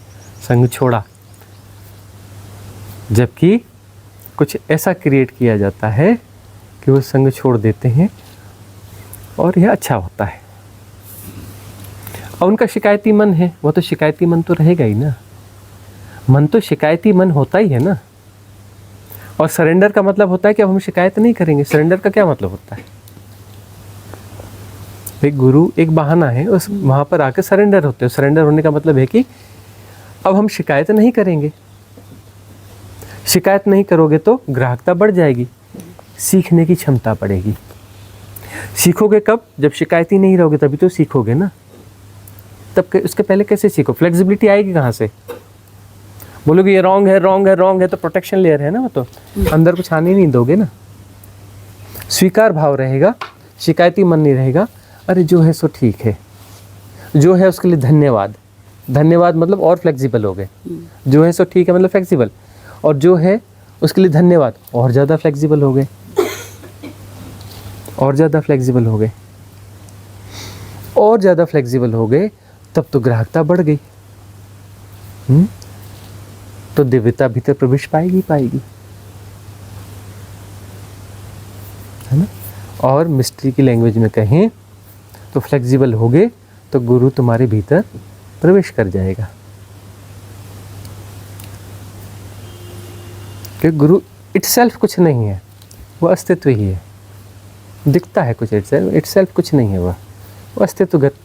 Speaker 2: संघ छोड़ा, जबकि कुछ ऐसा क्रिएट किया जाता है कि वो संघ छोड़ देते हैं और यह अच्छा होता है। और उनका शिकायती मन है, वो तो शिकायती मन तो रहेगा ही ना, मन तो शिकायती मन होता ही है ना। और सरेंडर का मतलब होता है कि अब हम शिकायत नहीं करेंगे। सरेंडर का क्या मतलब होता है? एक गुरु एक बहाना है, उस वहाँ पर आकर सरेंडर होते हो। सरेंडर होने का मतलब है कि अब हम शिकायत नहीं करेंगे। शिकायत नहीं करोगे तो ग्राहकता बढ़ जाएगी, सीखने की क्षमता बढ़ेगी। सीखोगे कब? जब शिकायत ही नहीं रहोगे, तभी तो सीखोगे ना। तब उसके पहले कैसे सीखो? फ्लेक्सिबिलिटी आएगी कहाँ से? बोलोगे ये रॉन्ग है, रॉन्ग है, रॉन्ग है, तो प्रोटेक्शन लेयर है ना, वो तो अंदर कुछ आने नहीं दोगे ना। स्वीकार भाव रहेगा, शिकायती मन नहीं रहेगा। अरे जो है सो ठीक है, जो है उसके लिए धन्यवाद। धन्यवाद मतलब और फ्लेक्सिबल हो गए। जो है सो ठीक है मतलब फ्लेक्सिबल, और जो है उसके लिए धन्यवाद और ज़्यादा फ्लेक्सिबल हो गए, और ज़्यादा फ्लेक्सिबल हो गए, और ज़्यादा फ्लेक्सिबल हो गए। तब तो ग्राहकता बढ़ गई। तो दिव्यता भीतर प्रवेश पाएगी है ना। और मिस्ट्री की लैंग्वेज में कहें तो फ्लेक्सिबल हो गए तो गुरु तुम्हारे भीतर प्रवेश कर जाएगा। कि गुरु इटसेल्फ कुछ नहीं है, वो अस्तित्व ही है। दिखता है कुछ इटसेल्फ कुछ नहीं है, वो अस्तित्वगत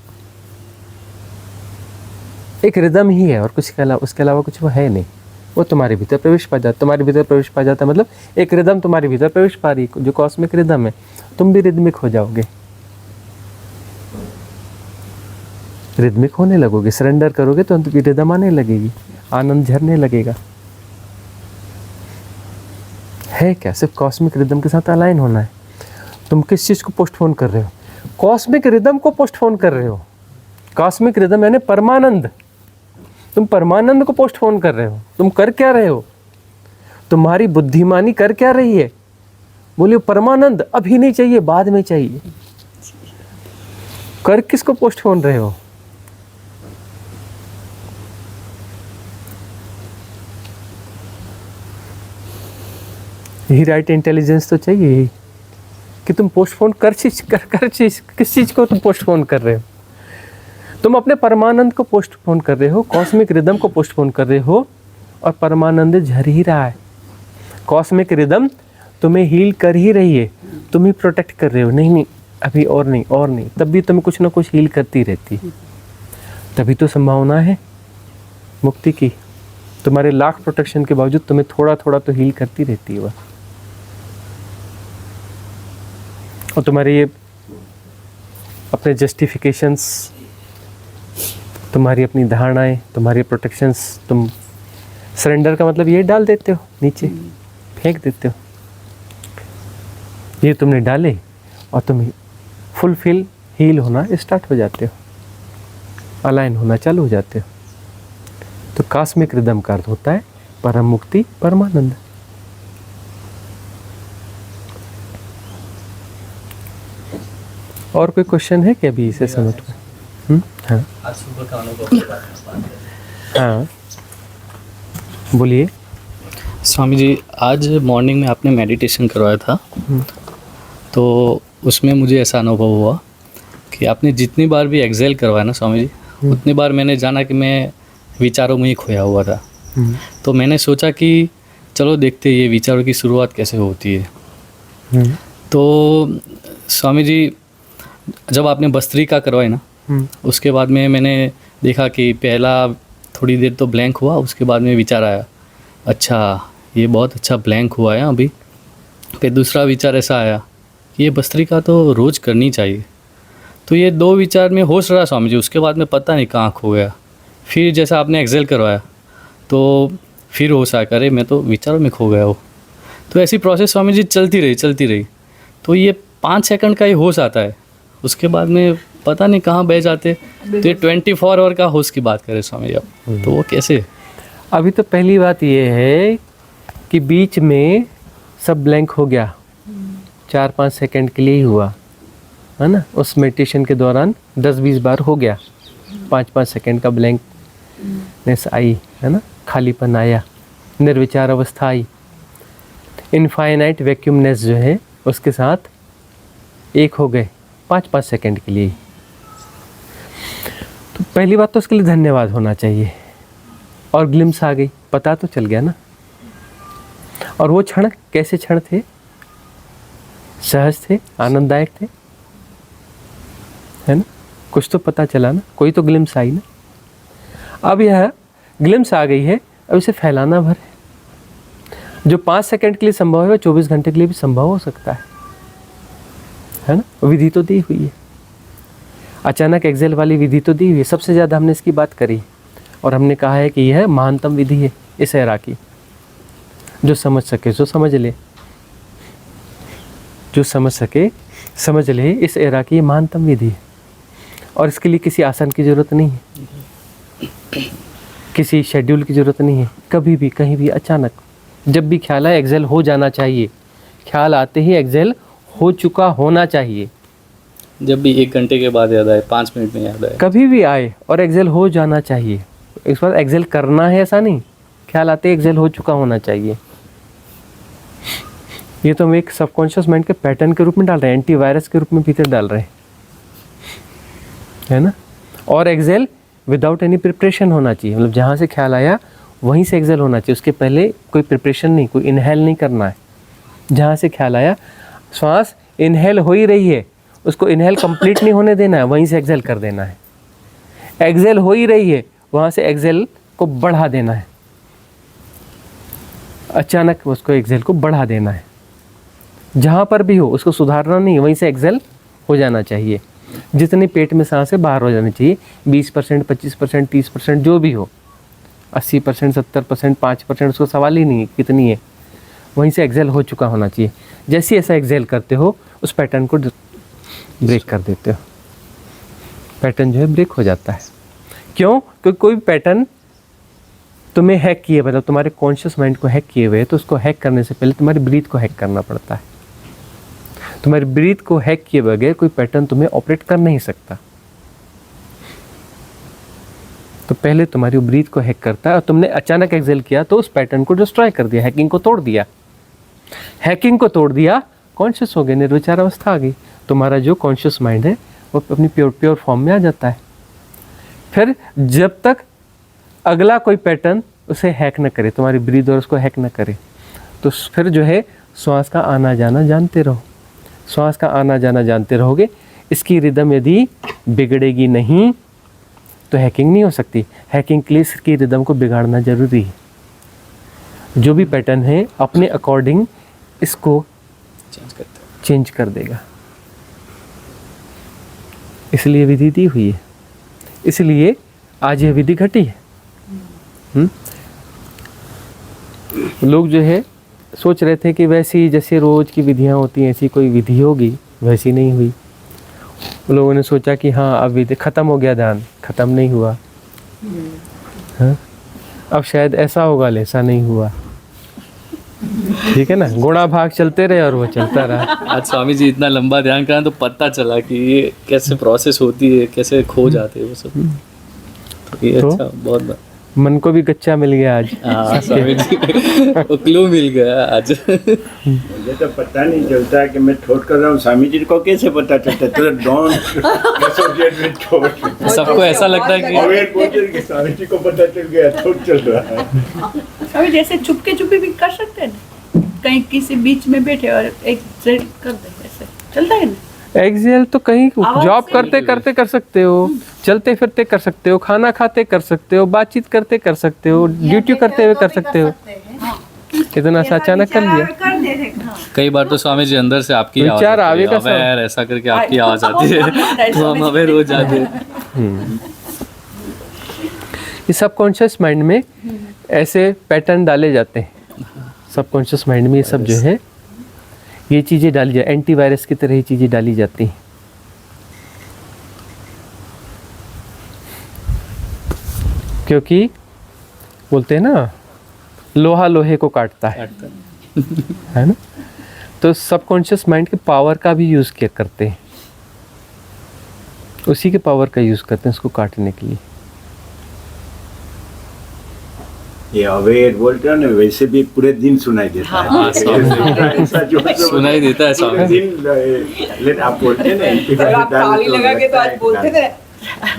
Speaker 2: एक रिदम ही है, और कुछ के अलावा उसके अलावा कुछ वो है नहीं। वो तुम्हारे भीतर प्रवेश पा जाता, तुम्हारे भीतर प्रवेश पा जाता मतलब एक रिदम तुम्हारे भीतर प्रवेश पा रही, जो कॉस्मिक रिदम है। तुम भी रिदमिक हो जाओगे, रिदमिक होने लगोगे। सरेंडर करोगे तो अंत की रिदम आने लगेगी, आनंद झरने लगेगा। है क्या? सिर्फ कॉस्मिक रिदम के साथ अलाइन होना है। तुम किस चीज़ को पोस्टपोन कर रहे हो? कॉस्मिक रिदम को पोस्टपोन कर रहे हो। कॉस्मिक रिदम यानी परमानंद। तुम परमानंद को पोस्टपोन कर रहे हो। तुम कर क्या रहे हो? तुम्हारी बुद्धिमानी कर क्या रही है? बोलिए परमानंद अभी नहीं चाहिए, बाद में चाहिए। कर किसको पोस्टपोन रहे हो? यही राइट इंटेलिजेंस तो चाहिए ही कि तुम पोस्टपोन किस चीज को तुम पोस्टपोन कर रहे हो? तुम अपने परमानंद को पोस्टपोन कर रहे हो, कॉस्मिक रिदम को पोस्टपोन कर रहे हो, और परमानंद झर ही रहा है। कॉस्मिक रिदम तुम्हें हील कर ही रही है, तुम ही प्रोटेक्ट कर रहे हो। नहीं अभी और नहीं, और नहीं, तब भी तुम्हें कुछ ना कुछ हील करती रहती। तभी तो संभावना है मुक्ति की। तुम्हारे लाख प्रोटेक्शन के बावजूद तुम्हें थोड़ा थोड़ा तो हील करती रहती है वह। और तुम्हारे ये अपने जस्टिफिकेशंस, तुम्हारी अपनी धारणाएं, तुम्हारे प्रोटेक्शंस, तुम सरेंडर का मतलब ये डाल देते हो, नीचे फेंक देते हो। ये तुमने डाले और तुम फुलफिल हील होना स्टार्ट हो जाते हो, अलाइन होना चालू हो जाते हो। तो कॉस्मिक रिदम का अर्थ होता है परम मुक्ति, परमानंद। और कोई क्वेश्चन है क्या अभी इसे समझ में? हाँ
Speaker 3: आज सुबह का अनुभव के बारे में बात करें।
Speaker 2: हाँ बोलिए।
Speaker 3: स्वामी जी, आज मॉर्निंग में आपने मेडिटेशन करवाया था, तो उसमें मुझे ऐसा अनुभव हुआ कि आपने जितनी बार भी एक्सेल करवाया ना स्वामी जी, उतनी बार मैंने जाना कि मैं विचारों में ही खोया हुआ था। तो मैंने सोचा कि चलो देखते ये विचारों की शुरुआत कैसे होती है। तो स्वामी जी, जब आपने भस्त्रिका करवाई ना, उसके बाद में मैंने देखा कि पहला थोड़ी देर तो ब्लैंक हुआ, उसके बाद में विचार आया, अच्छा ये बहुत अच्छा ब्लैंक हुआ है अभी। फिर दूसरा विचार ऐसा आया कि ये भस्त्रिका तो रोज़ करनी चाहिए। तो ये दो विचार में होश रहा स्वामी जी, उसके बाद में पता नहीं कहाँ खो गया। फिर जैसा आपने एक्सेल करवाया तो फिर होश आया, अरे मैं तो विचारों में खो गया हो। तो ऐसी प्रोसेस स्वामी जी चलती रही। तो ये 5 सेकंड का ही होश आता है, उसके बाद में पता नहीं कहाँ बह जाते। तो ये 24 आवर का होश की बात करें स्वामी जी आप, तो वो कैसे?
Speaker 2: अभी तो पहली बात ये है कि बीच में सब ब्लैंक हो गया, 4-5 सेकंड के लिए ही हुआ है ना। उस मेडिटेशन के दौरान 10-20 बार हो गया, 5-5 सेकंड का ब्लैंकनेस आई है ना, खालीपन आया, निर्विचार अवस्था आई, इनफाइनाइट वैक्यूमनेस जो है उसके साथ एक हो गए 5-5 सेकंड के लिए। तो पहली बात तो उसके लिए धन्यवाद होना चाहिए, और ग्लिम्स आ गई, पता तो चल गया ना। और वो क्षण कैसे क्षण थे? सहज थे, आनंददायक थे, है ना। कुछ तो पता चला ना, कोई तो ग्लिम्स आई ना। अब यह ग्लिम्स आ गई है, अब इसे फैलाना भर है। जो 5 सेकंड के लिए संभव है वो 24 घंटे के लिए भी संभव हो सकता है ना। विधि तो दी हुई है, अचानक एक्सेल वाली विधि तो दी हुई है। सबसे ज़्यादा हमने इसकी बात करी और हमने कहा है कि यह महानतम विधि है इस एरा की। जो समझ सके सो समझ ले, जो समझ सके समझ ले, इस एरा की महानतम विधि है। और इसके लिए किसी आसन की ज़रूरत नहीं है, किसी शेड्यूल की ज़रूरत नहीं है। कभी भी कहीं भी अचानक जब भी ख्याल आए एक्सेल हो जाना चाहिए, ख्याल आते ही एक्सेल हो चुका होना चाहिए।
Speaker 3: जब भी 1 घंटे के बाद याद आए, 5 मिनट में याद आए,
Speaker 2: कभी भी आए और एक्सेल हो जाना चाहिए। इस बार एक्सेल करना है ऐसा नहीं, ख्याल आते एक्सेल हो चुका होना चाहिए। ये तो हम एक सबकॉन्शियस माइंड के पैटर्न के रूप में डाल रहे हैं, एंटीवायरस के रूप में भीतर डाल रहे हैं, है ना। और एक्सेल विदाउट एनी प्रिपरेशन होना चाहिए, मतलब जहाँ से ख्याल आया वहीं से एक्सेल होना चाहिए। उसके पहले कोई प्रिपरेशन नहीं, कोई इनहेल नहीं करना है। जहाँ से ख्याल आया, श्वास इनहेल हो ही रही है, उसको इनहेल कंप्लीट नहीं होने देना है, वहीं से एक्सेल कर देना है। एक्सेल हो ही रही है, वहाँ से एक्सेल को बढ़ा देना है, अचानक उसको एक्सेल को बढ़ा देना है। जहाँ पर भी हो उसको सुधारना नहीं, वहीं से एक्सेल हो जाना चाहिए। जितनी पेट में सांस है बाहर हो जानी चाहिए, 20%, 25%, 30%, जो भी हो, 80%, 70%, 5%, उसको सवाल ही नहीं है कितनी है, वहीं से एक्सेल हो चुका होना चाहिए। जैसे ऐसा एक्सेल करते हो उस पैटर्न को ब्रेक कर देते हो, पैटर्न जो है ब्रेक हो जाता है। क्यों? क्योंकि कोई पैटर्न तुम्हें हैक किए, मतलब तुम्हारे कॉन्शियस माइंड को हैक किए हुए, तो उसको हैक करने से पहले तुम्हारी ब्रीथ को हैक करना पड़ता है। तुम्हारी ब्रीथ को हैक किए बगैर कोई पैटर्न तुम्हें ऑपरेट कर नहीं सकता। तो पहले तुम्हारी ब्रीथ को हैक करता है, और तुमने अचानक एक्सेल किया तो उस पैटर्न को डिस्ट्रॉय कर दिया, हैकिंग को तोड़ दिया। हैकिंग को तोड़ दिया, कॉन्शियस हो गए, निर्विचार अवस्था आ गई। तुम्हारा जो कॉन्शियस माइंड है वो अपनी प्योर फॉर्म में आ जाता है। फिर जब तक अगला कोई पैटर्न उसे हैक न करे, तुम्हारी ब्रीथ और उसको हैक न करे, तो फिर जो है श्वास का आना जाना जानते रहो। श्वास का आना जाना जानते रहोगे। इसकी रिदम यदि बिगड़ेगी नहीं तो हैकिंग नहीं हो सकती। हैकिंग के लिए इसकी रिदम को बिगाड़ना जरूरी है। जो भी पैटर्न है अपने अकॉर्डिंग इसको चेंज कर देगा। इसलिए विधि दी हुई है, इसलिए आज यह विधि घटी है। लोग जो है सोच रहे थे कि वैसी जैसे रोज की विधियां होती हैं ऐसी कोई विधि होगी, वैसी नहीं हुई। लोगों ने सोचा कि हाँ अब विधि खत्म हो गया, ध्यान खत्म नहीं हुआ। हाँ? अब शायद ऐसा होगा, ऐसा नहीं हुआ। ठीक है ना, गुणा भाग चलते रहे और वो चलता रहा।
Speaker 3: आज स्वामी जी इतना लंबा ध्यान करा तो पता चला कि ये कैसे प्रोसेस होती है, कैसे खो जाते हैं वो सब। तो ये
Speaker 2: तो?
Speaker 3: अच्छा, बहुत
Speaker 2: मन को भी गच्चा मिल गया आज।
Speaker 3: हाँ स्वामी जी, वो क्लू मिल गया आज।
Speaker 6: मुझे तो पता नहीं चलता कि मैं थॉट कर रहा हूँ, स्वामी जी को कैसे पता चलता? तो डोंट एसोसिएट विद थॉट।
Speaker 3: सबको ऐसा लगता है
Speaker 6: कि स्वामी जी को पता चल गया थॉट चल रहा है।
Speaker 5: स्वामी जैसे चुपके भी कर सकते हैं ना, कहीं किसी बीच में बैठे और एक सेट कर दे, ऐसे चलता है ना।
Speaker 2: एक्सेल तो कहीं
Speaker 5: आवाज
Speaker 2: जॉब
Speaker 5: से
Speaker 2: करते करते कर सकते हो, चलते फिरते कर सकते हो, खाना खाते कर सकते हो, बातचीत करते कर सकते हो, ड्यूटी करते हुए कर सकते हो। इतना सा अचानक कर लिया।
Speaker 3: कई बार तो स्वामी जी अंदर से आपकी आवाज
Speaker 2: विचार
Speaker 3: आती है,
Speaker 2: आवेगा सब।
Speaker 3: अवेयर ऐसा करके आपकी आवाज आती है, तो हम अवेयर हो जाते हैं।
Speaker 2: ये सबकॉन्शियस माइंड में ऐसे पैटर्न डाले जाते हैं। सबकॉन्शियस माइंड में ये सब जो है ये चीज़ें डाली जाए, एंटीवायरस की तरह ये चीज़ें डाली जाती हैं। क्योंकि बोलते हैं ना, लोहा लोहे को काटता है ना। तो सबकॉन्शियस माइंड के पावर का भी यूज़ किया करते हैं, उसी के पावर का यूज़ करते हैं उसको काटने के लिए।
Speaker 6: ये अवेयर बोलते हो ना, वैसे भी पूरे दिन सुनाई देता है।
Speaker 3: हाँ,
Speaker 6: ऐसा जो
Speaker 3: सुनाई देता है स्वामी
Speaker 6: पूरे
Speaker 3: जी।
Speaker 6: दिन लेट आप बोलते हैं ना,
Speaker 4: अगर आप ताली लगा के तो आज बोलते थे।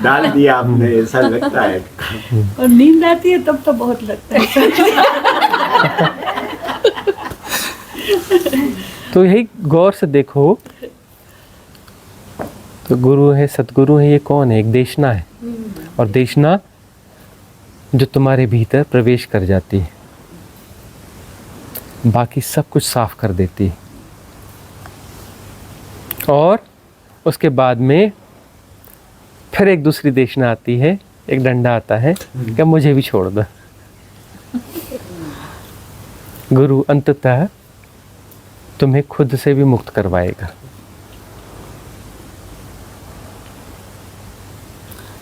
Speaker 6: डाल दिया आपने, ऐसा लगता है।
Speaker 5: और नींद आती है तब तो बहुत लगता है।
Speaker 2: तो यही गौर से देखो, तो गुरु है, सतगुरु है, ये कौन है? एक देशना है। और देशना जो तुम्हारे भीतर प्रवेश कर जाती है, बाकी सब कुछ साफ कर देती है। और उसके बाद में फिर एक दूसरी देशना आती है, एक डंडा आता है कि मुझे भी छोड़ दो। गुरु अंततः तुम्हें खुद से भी मुक्त करवाएगा।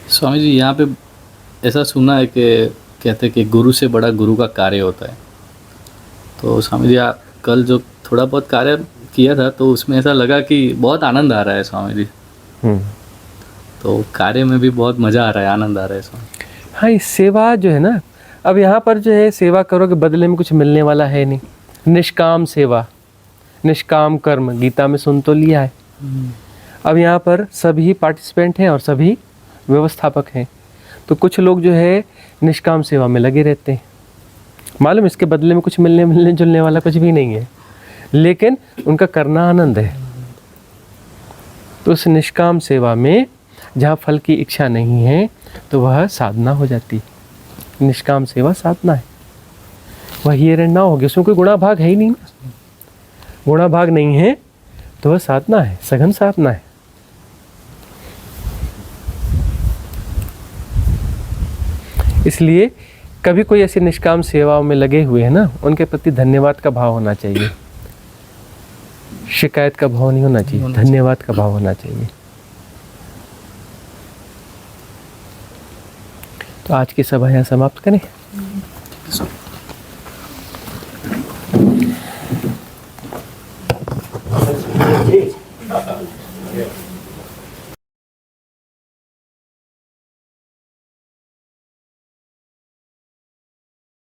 Speaker 3: स्वामी जी, यहाँ पे ऐसा सुना है कि कहते हैं कि गुरु से बड़ा गुरु का कार्य होता है। तो स्वामी जी, कल जो थोड़ा बहुत कार्य किया था तो उसमें ऐसा लगा कि बहुत आनंद आ रहा है स्वामी जी। तो कार्य में भी बहुत मज़ा आ रहा है, आनंद आ रहा है स्वामी।
Speaker 2: हाँ, ये सेवा जो है ना, अब यहाँ पर जो है सेवा करोगे, बदले में कुछ मिलने वाला है नहीं। निष्काम सेवा, निष्काम कर्म, गीता में सुन तो लिया है। अब यहाँ पर सभी पार्टिसिपेंट हैं और सभी व्यवस्थापक हैं। तो कुछ लोग जो है निष्काम सेवा में लगे रहते हैं, मालूम इसके बदले में कुछ मिलने जुलने वाला कुछ भी नहीं है, लेकिन उनका करना आनंद है। तो उस निष्काम सेवा में जहाँ फल की इच्छा नहीं है तो वह साधना हो जाती है। निष्काम सेवा साधना है, वह हियर एंड नाउ होगी, उसमें कोई गुणा भाग है ही नहीं ना। गुणा भाग नहीं है तो वह साधना है, सघन साधना है। इसलिए कभी कोई ऐसी निष्काम सेवाओं में लगे हुए हैं ना, उनके प्रति धन्यवाद का भाव होना चाहिए, शिकायत का भाव नहीं होना चाहिए, धन्यवाद का भाव होना चाहिए। तो आज की सभा यहाँ समाप्त करें।